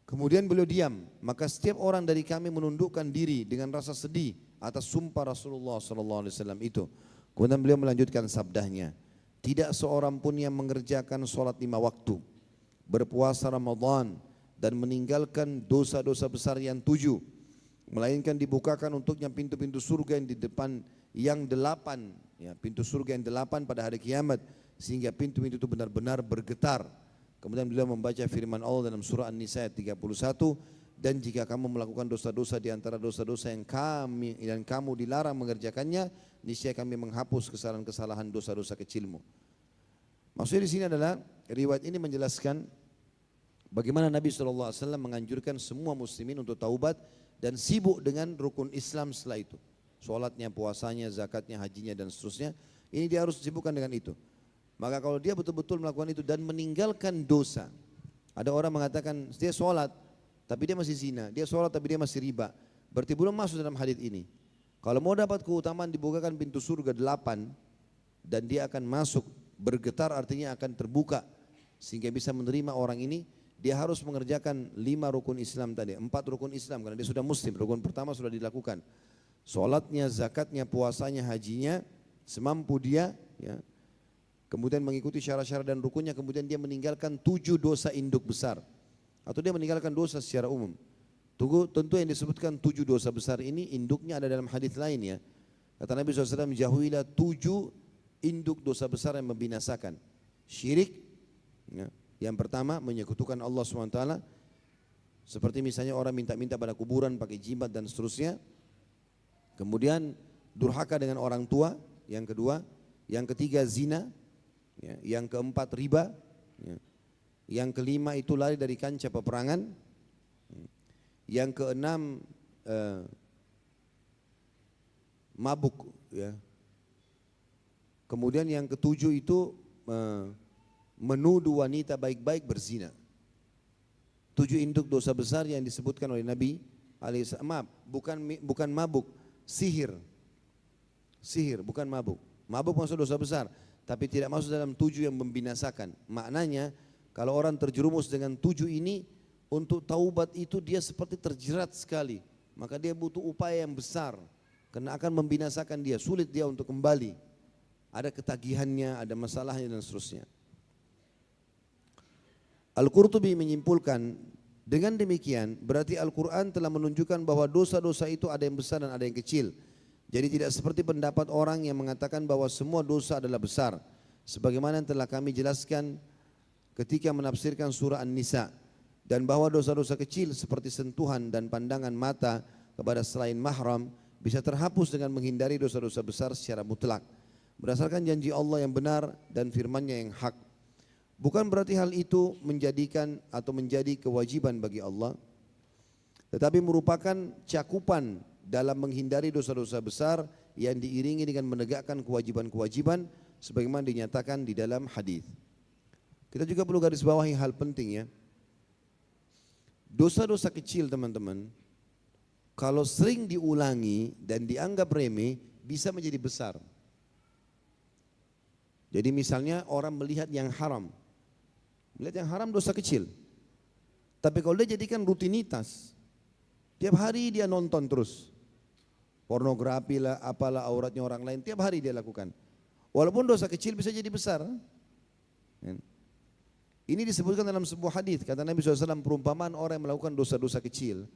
Kemudian beliau diam, maka setiap orang dari kami menundukkan diri dengan rasa sedih atas sumpah Rasulullah SAW itu. Kemudian beliau melanjutkan sabdanya, tidak seorang pun yang mengerjakan sholat 5 waktu, berpuasa Ramadan dan meninggalkan dosa-dosa besar yang 7, melainkan dibukakan untuknya pintu-pintu surga yang di depan yang 8, ya, pintu surga yang 8 pada hari kiamat, sehingga pintu-pintu itu benar-benar bergetar. Kemudian beliau membaca firman Allah dalam surah An-Nisa ayat 31, dan jika kamu melakukan dosa-dosa di antara dosa-dosa yang kamu dilarang mengerjakannya, niscaya kami menghapus kesalahan-kesalahan dosa-dosa kecilmu. Maksudnya di sini adalah riwayat ini menjelaskan bagaimana Nabi SAW menganjurkan semua muslimin untuk taubat dan sibuk dengan rukun Islam setelah itu. sholatnya, puasanya, zakatnya, hajinya dan seterusnya. Ini dia harus disibukkan dengan itu. Maka kalau dia betul-betul melakukan itu dan meninggalkan dosa. Ada orang mengatakan dia sholat tapi dia masih zina, dia sholat tapi dia masih riba. Berarti belum masuk dalam hadis ini. Kalau mau dapat keutamaan dibukakan pintu surga 8 dan dia akan masuk, bergetar artinya akan terbuka sehingga bisa menerima orang ini. Dia harus mengerjakan 5 rukun Islam tadi, 4 rukun Islam karena dia sudah muslim. Rukun pertama sudah dilakukan. Sholatnya, zakatnya, puasanya, hajinya semampu dia, ya. Kemudian mengikuti syarat-syarat dan rukunnya, kemudian dia meninggalkan 7 dosa induk besar. Atau dia meninggalkan dosa secara umum. Tentu yang disebutkan 7 dosa besar ini induknya ada dalam hadis lain ya. Kata Nabi SAW, jauhilah 7 induk dosa besar yang membinasakan. Syirik, ya. Yang pertama menyekutukan Allah SWT, seperti misalnya orang minta-minta pada kuburan pakai jimat dan seterusnya. Kemudian durhaka dengan orang tua, yang kedua. Yang ketiga zina, ya. Yang keempat riba, ya. Yang kelima itu lari dari kancah peperangan. Yang keenam mabuk, ya. Kemudian yang ketujuh itu menuduh wanita baik-baik berzina. 7 induk dosa besar yang disebutkan oleh Nabi alaihissalam. Bukan mabuk, sihir. Sihir bukan mabuk. Mabuk masuk dosa besar, tapi tidak masuk dalam 7 yang membinasakan. Maknanya kalau orang terjerumus dengan 7 ini, untuk taubat itu dia seperti terjerat sekali. Maka dia butuh upaya yang besar, karena akan membinasakan dia, sulit dia untuk kembali. Ada ketagihannya, ada masalahnya dan seterusnya. Al-Qurtubi menyimpulkan, dengan demikian berarti Al-Quran telah menunjukkan bahwa dosa-dosa itu ada yang besar dan ada yang kecil. Jadi tidak seperti pendapat orang yang mengatakan bahwa semua dosa adalah besar. Sebagaimana yang telah kami jelaskan ketika menafsirkan surah An-Nisa. Dan bahwa dosa-dosa kecil seperti sentuhan dan pandangan mata kepada selain mahram bisa terhapus dengan menghindari dosa-dosa besar secara mutlak. Berdasarkan janji Allah yang benar dan firman-Nya yang hak. Bukan berarti hal itu menjadikan atau menjadi kewajiban bagi Allah, tetapi merupakan cakupan dalam menghindari dosa-dosa besar yang diiringi dengan menegakkan kewajiban-kewajiban sebagaimana dinyatakan di dalam hadis. Kita juga perlu garis bawahi hal penting ya. Dosa-dosa kecil teman-teman, kalau sering diulangi dan dianggap remeh bisa menjadi besar. Jadi misalnya orang melihat yang haram. Melihat yang haram dosa kecil. Tapi kalau dia jadikan rutinitas, tiap hari dia nonton terus. Pornografi lah, apalah auratnya orang lain, tiap hari dia lakukan. Walaupun dosa kecil bisa jadi besar. Ini disebutkan dalam sebuah hadis, kata Nabi SAW, perumpamaan orang yang melakukan dosa-dosa kecil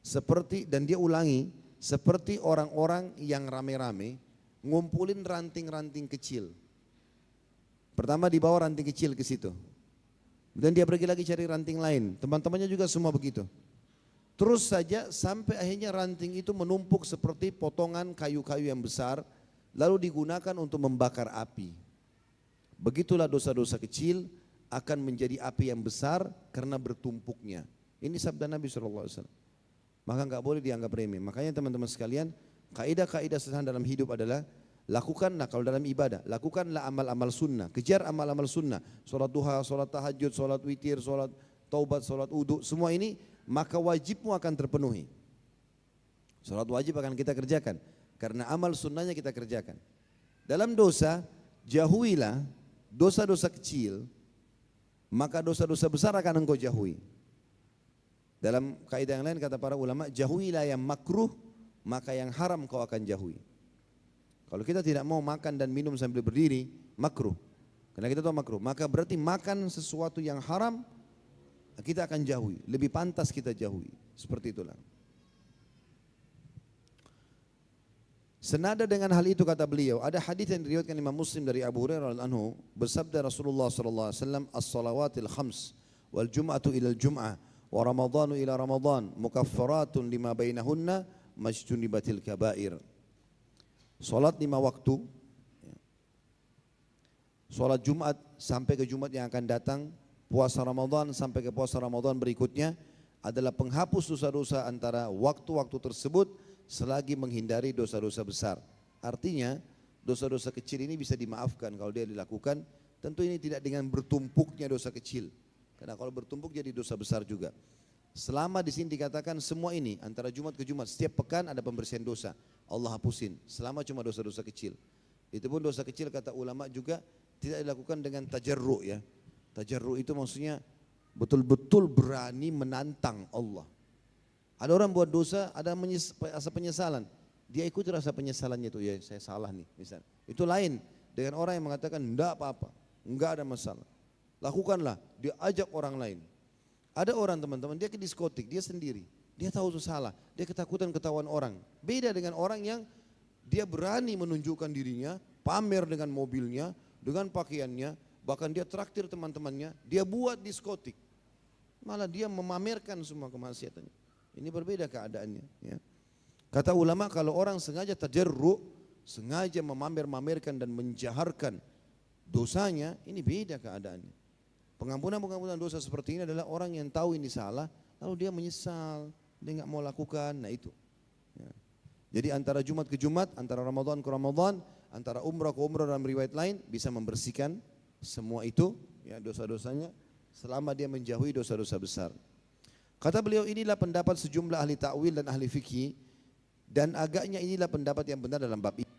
seperti, dan dia ulangi, seperti orang-orang yang rame-rame ngumpulin ranting-ranting kecil. Pertama dibawa ranting kecil ke situ, dan dia pergi lagi cari ranting lain. Teman-temannya juga semua begitu. Terus saja sampai akhirnya ranting itu menumpuk seperti potongan kayu-kayu yang besar, lalu digunakan untuk membakar api. Begitulah dosa-dosa kecil akan menjadi api yang besar karena bertumpuknya. Ini sabda Nabi SAW. Maka enggak boleh dianggap remeh. Makanya teman-teman sekalian, kaidah-kaidah sederhana dalam hidup adalah lakukanlah kalau dalam ibadah, lakukanlah amal-amal sunnah, kejar amal-amal sunnah, sholat duha, sholat tahajud, sholat witir, sholat taubat, sholat wudu, semua ini maka wajibmu akan terpenuhi. Sholat wajib akan kita kerjakan karena amal sunnahnya kita kerjakan. Dalam dosa, jauhilah dosa-dosa kecil, maka dosa-dosa besar akan engkau jauhi. Dalam kaidah yang lain kata para ulama, jauhilah yang makruh, maka yang haram kau akan jauhi. Kalau kita tidak mau makan dan minum sambil berdiri, makruh. Karena kita tahu makruh, maka berarti makan sesuatu yang haram kita akan jauhi, lebih pantas kita jauhi. Seperti itulah. Senada dengan hal itu kata beliau, ada hadis yang diriwayatkan Imam Muslim dari Abu Hurairah radhiyallahu anhu, bersabda Rasulullah sallallahu alaihi wasallam, "As-salawatil khams wal jum'atu ila al-jum'ah wa ramadhanu ila ramadhan mukaffaratun lima bainahunna majtunibatil kaba'ir." Salat 5 waktu, salat Jumat sampai ke Jumat yang akan datang, puasa Ramadan sampai ke puasa Ramadan berikutnya adalah penghapus dosa-dosa antara waktu-waktu tersebut selagi menghindari dosa-dosa besar. Artinya dosa-dosa kecil ini bisa dimaafkan kalau dia dilakukan. Tentu ini tidak dengan bertumpuknya dosa kecil. Karena kalau bertumpuk jadi dosa besar juga. Selama di sini dikatakan semua ini antara Jumat ke Jumat setiap pekan ada pembersihan dosa. Allah hapusin selama cuma dosa-dosa kecil. Itu pun dosa kecil kata ulama juga tidak dilakukan dengan tajarru ya. Tajarru itu maksudnya betul-betul berani menantang Allah. Ada orang buat dosa, ada rasa penyesalan. Dia ikuti rasa penyesalannya itu, ya saya salah nih misalnya. Itu lain dengan orang yang mengatakan enggak apa-apa, enggak ada masalah. Lakukanlah, dia ajak orang lain. Ada orang teman-teman, dia ke diskotik, dia sendiri. Dia tahu itu salah, dia ketakutan ketahuan orang. Beda dengan orang yang dia berani menunjukkan dirinya, pamer dengan mobilnya, dengan pakaiannya, bahkan dia traktir teman-temannya, dia buat diskotik. Malah dia memamerkan semua kemaksiatannya. Ini berbeda keadaannya. Ya. Kata ulama kalau orang sengaja tajarru, sengaja memamer-mamerkan dan menjaharkan dosanya, ini beda keadaannya. Pengampunan dosa seperti ini adalah orang yang tahu ini salah, lalu dia menyesal, dia nggak mau lakukan. Nah itu. Ya. Jadi antara Jumat ke Jumat, antara Ramadan ke Ramadan, antara umrah ke umrah dalam riwayat lain bisa membersihkan semua itu, ya dosa-dosanya, selama dia menjauhi dosa-dosa besar. Kata beliau inilah pendapat sejumlah ahli ta'wil dan ahli fikih dan agaknya inilah pendapat yang benar dalam bab ini.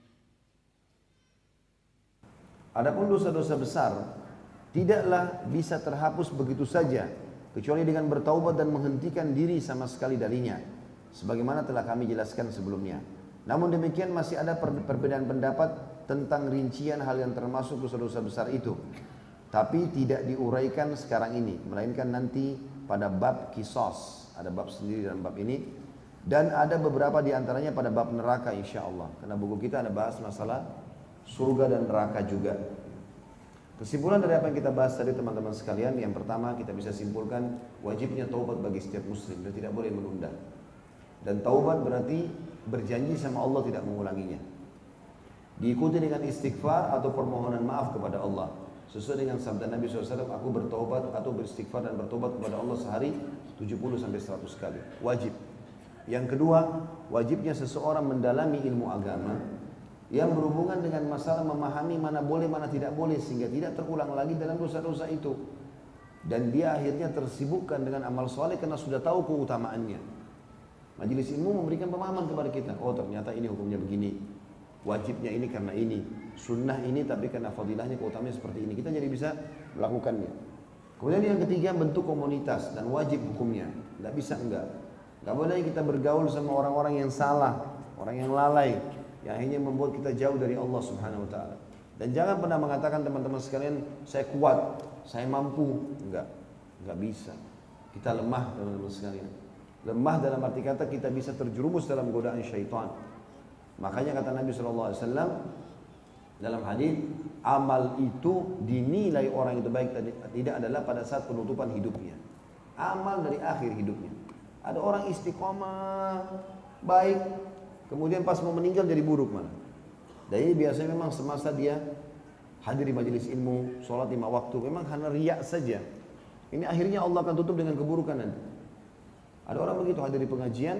Adapun dosa-dosa besar tidaklah bisa terhapus begitu saja kecuali dengan bertaubat dan menghentikan diri sama sekali darinya sebagaimana telah kami jelaskan sebelumnya. Namun demikian masih ada perbedaan pendapat tentang rincian hal yang termasuk dosa-dosa besar itu. Tapi tidak diuraikan sekarang ini, melainkan nanti pada bab kisos, ada bab sendiri dalam bab ini, dan ada beberapa diantaranya pada bab neraka insya Allah. Karena buku kita ada bahas masalah surga dan neraka juga. Kesimpulan dari apa yang kita bahas tadi teman-teman sekalian, yang pertama kita bisa simpulkan wajibnya taubat bagi setiap muslim dan tidak boleh menunda. Dan taubat berarti berjanji sama Allah tidak mengulanginya. Diikuti dengan istighfar atau permohonan maaf kepada Allah. Sesuai dengan sabda Nabi SAW, aku bertobat atau beristighfar dan bertobat kepada Allah sehari 70-100 kali. Wajib. Yang kedua, wajibnya seseorang mendalami ilmu agama yang berhubungan dengan masalah memahami mana boleh, mana tidak boleh, sehingga tidak terulang lagi dalam dosa-dosa itu. Dan dia akhirnya tersibukkan dengan amal soleh karena sudah tahu keutamaannya. Majelis ilmu memberikan pemahaman kepada kita, oh ternyata ini hukumnya begini, wajibnya ini karena ini, sunnah ini tapi karena fadilahnya keutamaannya seperti ini, kita jadi bisa melakukannya. Kemudian yang ketiga, bentuk komunitas dan wajib hukumnya, tidak bisa enggak boleh kita bergaul sama orang-orang yang salah, orang yang lalai, yang akhirnya membuat kita jauh dari Allah Subhanahu Wa Taala. Dan jangan pernah mengatakan teman-teman sekalian, saya kuat, saya mampu, enggak bisa. Kita lemah teman-teman sekalian. Lemah dalam arti kata kita bisa terjerumus dalam godaan syaitan. Makanya kata Nabi SAW dalam hadis, amal itu dinilai orang itu baik tidak adalah pada saat penutupan hidupnya. Amal dari akhir hidupnya. Ada orang istiqomah baik, kemudian pas mau meninggal jadi buruk malah. Dan ini biasanya memang semasa dia hadir di majelis ilmu, sholat 5 waktu, memang hanya riak saja. Ini akhirnya Allah akan tutup dengan keburukan nanti. Ada orang begitu hadir di pengajian,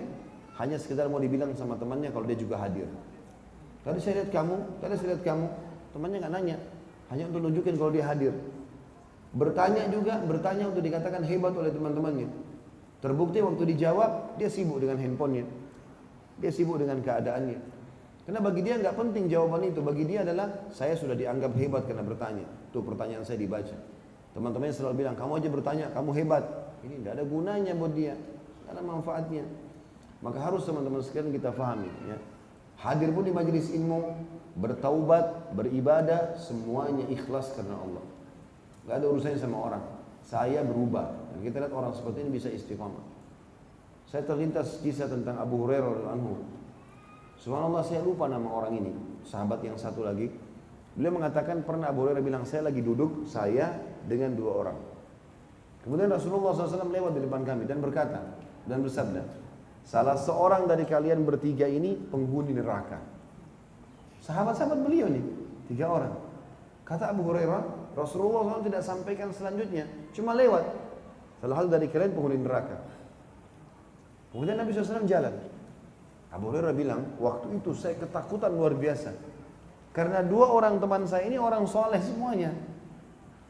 hanya sekedar mau dibilang sama temannya kalau dia juga hadir. Tadi saya lihat kamu, temannya nggak nanya, hanya untuk nunjukin kalau dia hadir. Bertanya untuk dikatakan hebat oleh teman-temannya. Terbukti waktu dijawab, dia sibuk dengan handphonenya, dia sibuk dengan keadaannya. Karena bagi dia nggak penting jawaban itu, bagi dia adalah saya sudah dianggap hebat karena bertanya. Tuh pertanyaan saya dibaca. Teman-temannya selalu bilang, kamu aja bertanya, kamu hebat. Ini nggak ada gunanya buat dia. Ada manfaatnya. Maka harus teman-teman sekalian kita fahami ya. Hadir pun di majelis ilmu, bertaubat, beribadah, semuanya ikhlas karena Allah. Gak ada urusannya sama orang. Saya berubah. Dan kita lihat orang seperti ini bisa istiqamah. Saya terlintas kisah tentang Abu Hurairah radhiyallahu anhu. Subhanallah, saya lupa nama orang ini. Sahabat yang satu lagi. Beliau mengatakan pernah Abu Hurairah bilang, saya lagi duduk, saya dengan 2 orang. Kemudian Rasulullah SAW lewat di depan kami dan berkata dan bersabda, salah seorang dari kalian bertiga ini penghuni neraka. Sahabat-sahabat beliau nih, 3 orang. Kata Abu Hurairah, Rasulullah SAW tidak sampaikan selanjutnya, cuma lewat. Salah satu dari kalian penghuni neraka. Kemudian Nabi SAW jalan. Abu Hurairah bilang, waktu itu saya ketakutan luar biasa. Karena dua orang teman saya ini orang soleh semuanya.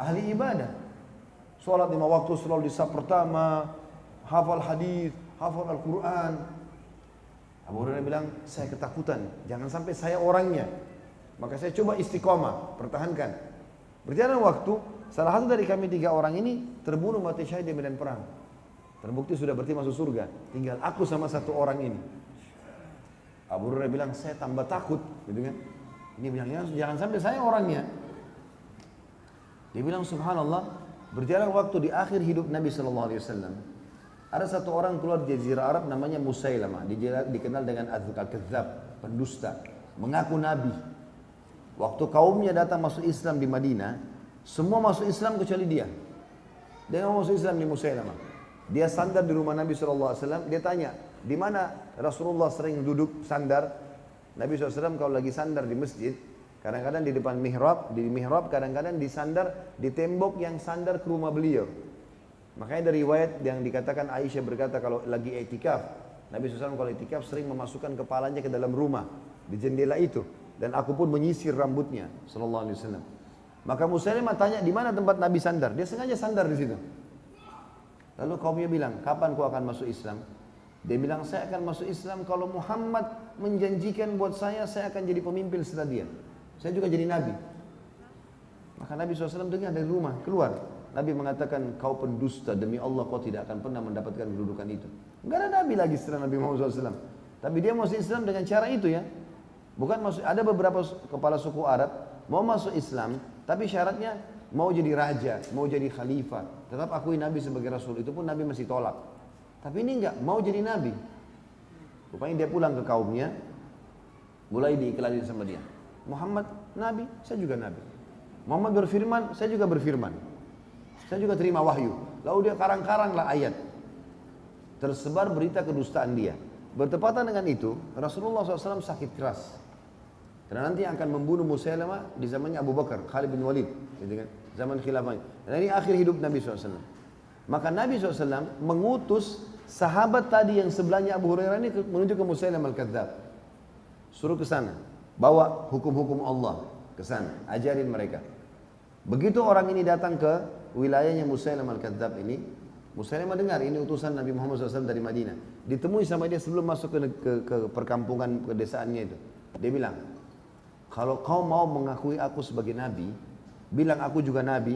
Ahli ibadah. Sholat 5 waktu selalu di saf pertama, hafal hadis, hafal Al-Quran. Abu Hurairah bilang, saya ketakutan, jangan sampai saya orangnya. Maka saya coba istiqomah, pertahankan. Berjalan waktu, salah satu dari kami 3 orang ini terbunuh mati syahid di medan perang. Terbukti sudah berarti masuk surga. Tinggal aku sama 1 orang ini. Abu Hurairah bilang, saya tambah takut, gitu kan? Ini bilang, jangan sampai saya orangnya. Dia bilang, subhanallah, berjalan waktu di akhir hidup Nabi SAW, ada 1 orang keluar di Jazirah Arab namanya Musailamah, dikenal dengan Al-Kadzdzab, pendusta, mengaku Nabi. Waktu kaumnya datang masuk Islam di Madinah, semua masuk Islam kecuali dia. Dia nggak masuk Islam di Musailamah. Dia sandar di rumah Nabi SAW, dia tanya, di mana Rasulullah sering duduk sandar? Nabi SAW kalau lagi sandar di masjid, kadang-kadang di depan mihrab, kadang-kadang disandar di tembok yang sandar ke rumah beliau. Makanya dari riwayat yang dikatakan Aisyah berkata kalau lagi i'tikaf, Nabi SAW kalau i'tikaf sering memasukkan kepalanya ke dalam rumah, di jendela itu. Dan aku pun menyisir rambutnya, sallallahu alaihi wasallam. Maka Musailimah tanya, di mana tempat Nabi sandar? Dia sengaja sandar di situ. Lalu kaumnya bilang, kapan kau akan masuk Islam? Dia bilang, saya akan masuk Islam kalau Muhammad menjanjikan buat saya akan jadi pemimpin setelah dia. Saya juga jadi Nabi. Maka Nabi SAW dengar dari rumah, keluar. Nabi mengatakan, kau pendusta, demi Allah kau tidak akan pernah mendapatkan kedudukan itu. Enggak ada Nabi lagi setelah Nabi Muhammad SAW. Tapi dia masuk Islam dengan cara itu ya. Bukan masuk, ada beberapa kepala suku Arab, mau masuk Islam, tapi syaratnya mau jadi raja, mau jadi khalifah. Tetap akui Nabi sebagai Rasul, itu pun Nabi masih tolak. Tapi ini enggak, mau jadi Nabi. Rupanya dia pulang ke kaumnya, mulai diiklanin sama dia. Muhammad Nabi, saya juga Nabi. Muhammad berfirman, saya juga berfirman. Saya juga terima wahyu. Lalu dia karang-karanglah ayat. Tersebar berita kedustaan dia. Bertepatan dengan itu, Rasulullah SAW sakit keras. Karena nanti akan membunuh Musailamah di zamannya Abu Bakar, Khalid bin Walid. Gitu kan? Zaman khilafahnya. Dan ini akhir hidup Nabi SAW. Maka Nabi SAW mengutus sahabat tadi yang sebelahnya Abu Hurairah ini menuju ke Musailamah Al-Kadzdzab. Suruh ke sana. Bawa hukum-hukum Allah ke sana. Ajarin mereka. Begitu orang ini datang ke wilayahnya Musailamah Al-Kadzdzab ini, Musailamah dengar ini utusan Nabi Muhammad SAW dari Madinah. Ditemui sama dia sebelum masuk ke perkampungan pedesaannya itu. Dia bilang, kalau kau mau mengakui aku sebagai Nabi, bilang aku juga Nabi,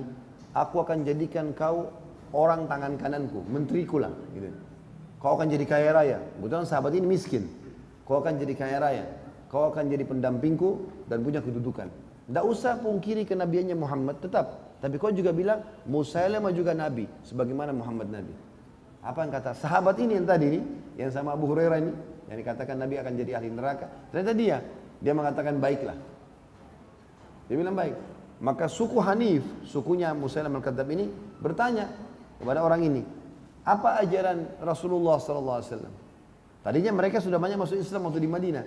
aku akan jadikan kau orang tangan kananku, menteriku lah. Gitu. Kau akan jadi kaya raya. Kebetulan sahabat ini miskin. Kau akan jadi kaya raya. Kau akan jadi pendampingku dan punya kedudukan. Tidak usah pungkiri kenabiannya Muhammad, tetap. Tapi kau juga bilang, Musailamah juga Nabi, sebagaimana Muhammad Nabi. Apa yang kata sahabat ini yang tadi ini, yang sama Abu Hurairah ini, yang dikatakan Nabi akan jadi ahli neraka. Ternyata dia mengatakan baiklah. Dia bilang baik. Maka suku Hanif, sukunya Musailamah Al-Kadzdzab ini bertanya kepada orang ini, apa ajaran Rasulullah SAW? Tadinya mereka sudah banyak masuk Islam waktu di Madinah.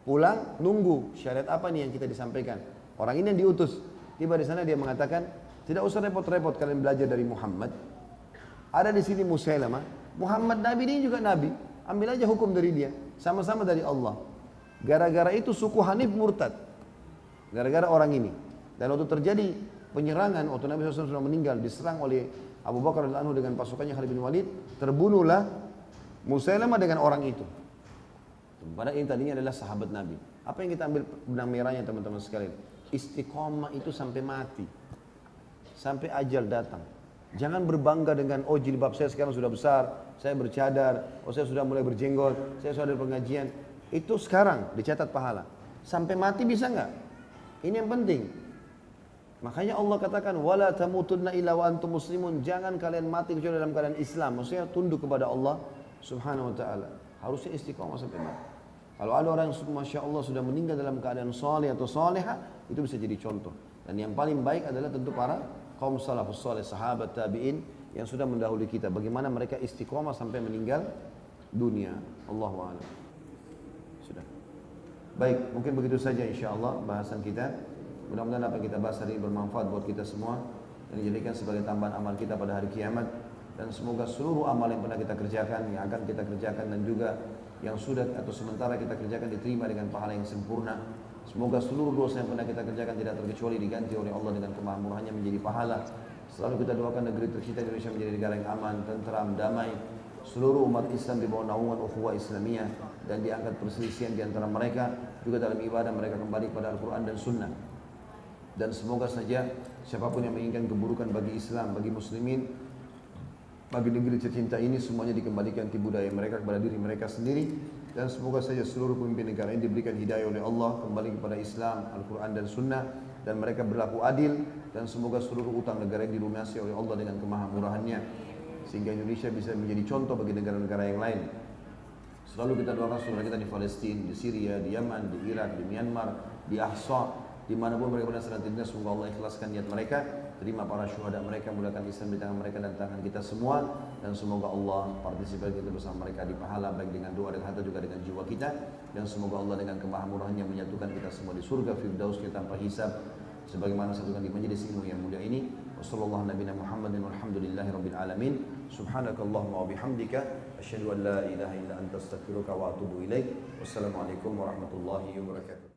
Pulang, nunggu syariat apa nih yang kita disampaikan. Orang ini yang diutus. Tiba di sana dia mengatakan, tidak usah repot-repot kalian belajar dari Muhammad. Ada di sini Musailamah. Muhammad Nabi ini juga Nabi. Ambil aja hukum dari dia. Sama-sama dari Allah. Gara-gara itu suku Hanif murtad. Gara-gara orang ini. Dan waktu terjadi penyerangan, waktu Nabi SAW sudah meninggal, diserang oleh Abu Bakar radhiyallahu anhu dengan pasukannya Khalid bin Walid, terbunuhlah Musailamah dengan orang itu. Padahal ini tadinya adalah sahabat Nabi. Apa yang kita ambil benang merahnya teman-teman sekalian? Istiqomah itu sampai mati. Sampai ajal datang. Jangan berbangga dengan, oh jilbab saya sekarang sudah besar, saya bercadar, oh saya sudah mulai berjenggot, saya sudah ada pengajian. Itu sekarang dicatat pahala. Sampai mati bisa enggak? Ini yang penting. Makanya Allah katakan, wala tamutunna illa wa antum muslimun. Jangan kalian mati kecuali dalam keadaan Islam. Maksudnya tunduk kepada Allah Subhanahu wa taala. Harusnya istiqomah sampai mati. Kalau ada orang yang Masya Allah sudah meninggal dalam keadaan saleh atau salehah, itu bisa jadi contoh. Dan yang paling baik adalah tentu para kaum salafus saleh, sahabat tabi'in yang sudah mendahului kita. Bagaimana mereka istiqomah sampai meninggal dunia. Allahu a'lam. Sudah. Baik, mungkin begitu saja insyaAllah bahasan kita. Mudah-mudahan apa yang kita bahas hari ini bermanfaat buat kita semua dan dijadikan sebagai tambahan amal kita pada hari kiamat. Dan semoga seluruh amal yang pernah kita kerjakan, yang akan kita kerjakan dan juga yang sudah atau sementara kita kerjakan diterima dengan pahala yang sempurna. Semoga seluruh dosa yang pernah kita kerjakan tidak terkecuali diganti oleh Allah dengan kemahamurahannya menjadi pahala. Selalu kita doakan negeri tercinta Indonesia menjadi negara yang aman, tentram, damai. Seluruh umat Islam di bawah naungan ukhuwah Islamiyah dan diangkat perselisihan di antara mereka. Juga dalam ibadah mereka kembali kepada Al-Quran dan Sunnah. Dan semoga saja siapapun yang menginginkan keburukan bagi Islam, bagi muslimin, bagi negeri tercinta ini, semuanya dikembalikan ke budaya mereka, kepada diri mereka sendiri. Dan semoga saja seluruh pemimpin negara ini diberikan hidayah oleh Allah, kembali kepada Islam, Al-Quran dan Sunnah, dan mereka berlaku adil. Dan semoga seluruh utang negara ini dilunasi oleh Allah dengan kemahamurahannya, sehingga Indonesia bisa menjadi contoh bagi negara-negara yang lain. Selalu kita doakan saudara kita di Palestina, di Syria, di Yaman, di Irak, di Myanmar, di Ahsa, dimanapun mereka berada sedang tinggal, semoga Allah ikhlaskan niat mereka, terima para syuhada mereka, mudahkan Islam di tangan mereka dan tangan kita semua, dan semoga Allah partisipasi kita bersama mereka di pahala, baik dengan doa dan harta juga dengan jiwa kita, dan semoga Allah dengan kemahamurahannya menyatukan kita semua di surga firdausnya tanpa hisab, sebagaimana satukan di majelis ilmu yang mulia ini. Wassallallahu nabiyana Muhammadin walhamdulillahi rabbil alamin. Subhanakallahumma wa bihamdika asyhadu an la ilaha illa anta astaghfiruka wa atubu ilaik. Wassalamualaikum warahmatullahi wabarakatuh.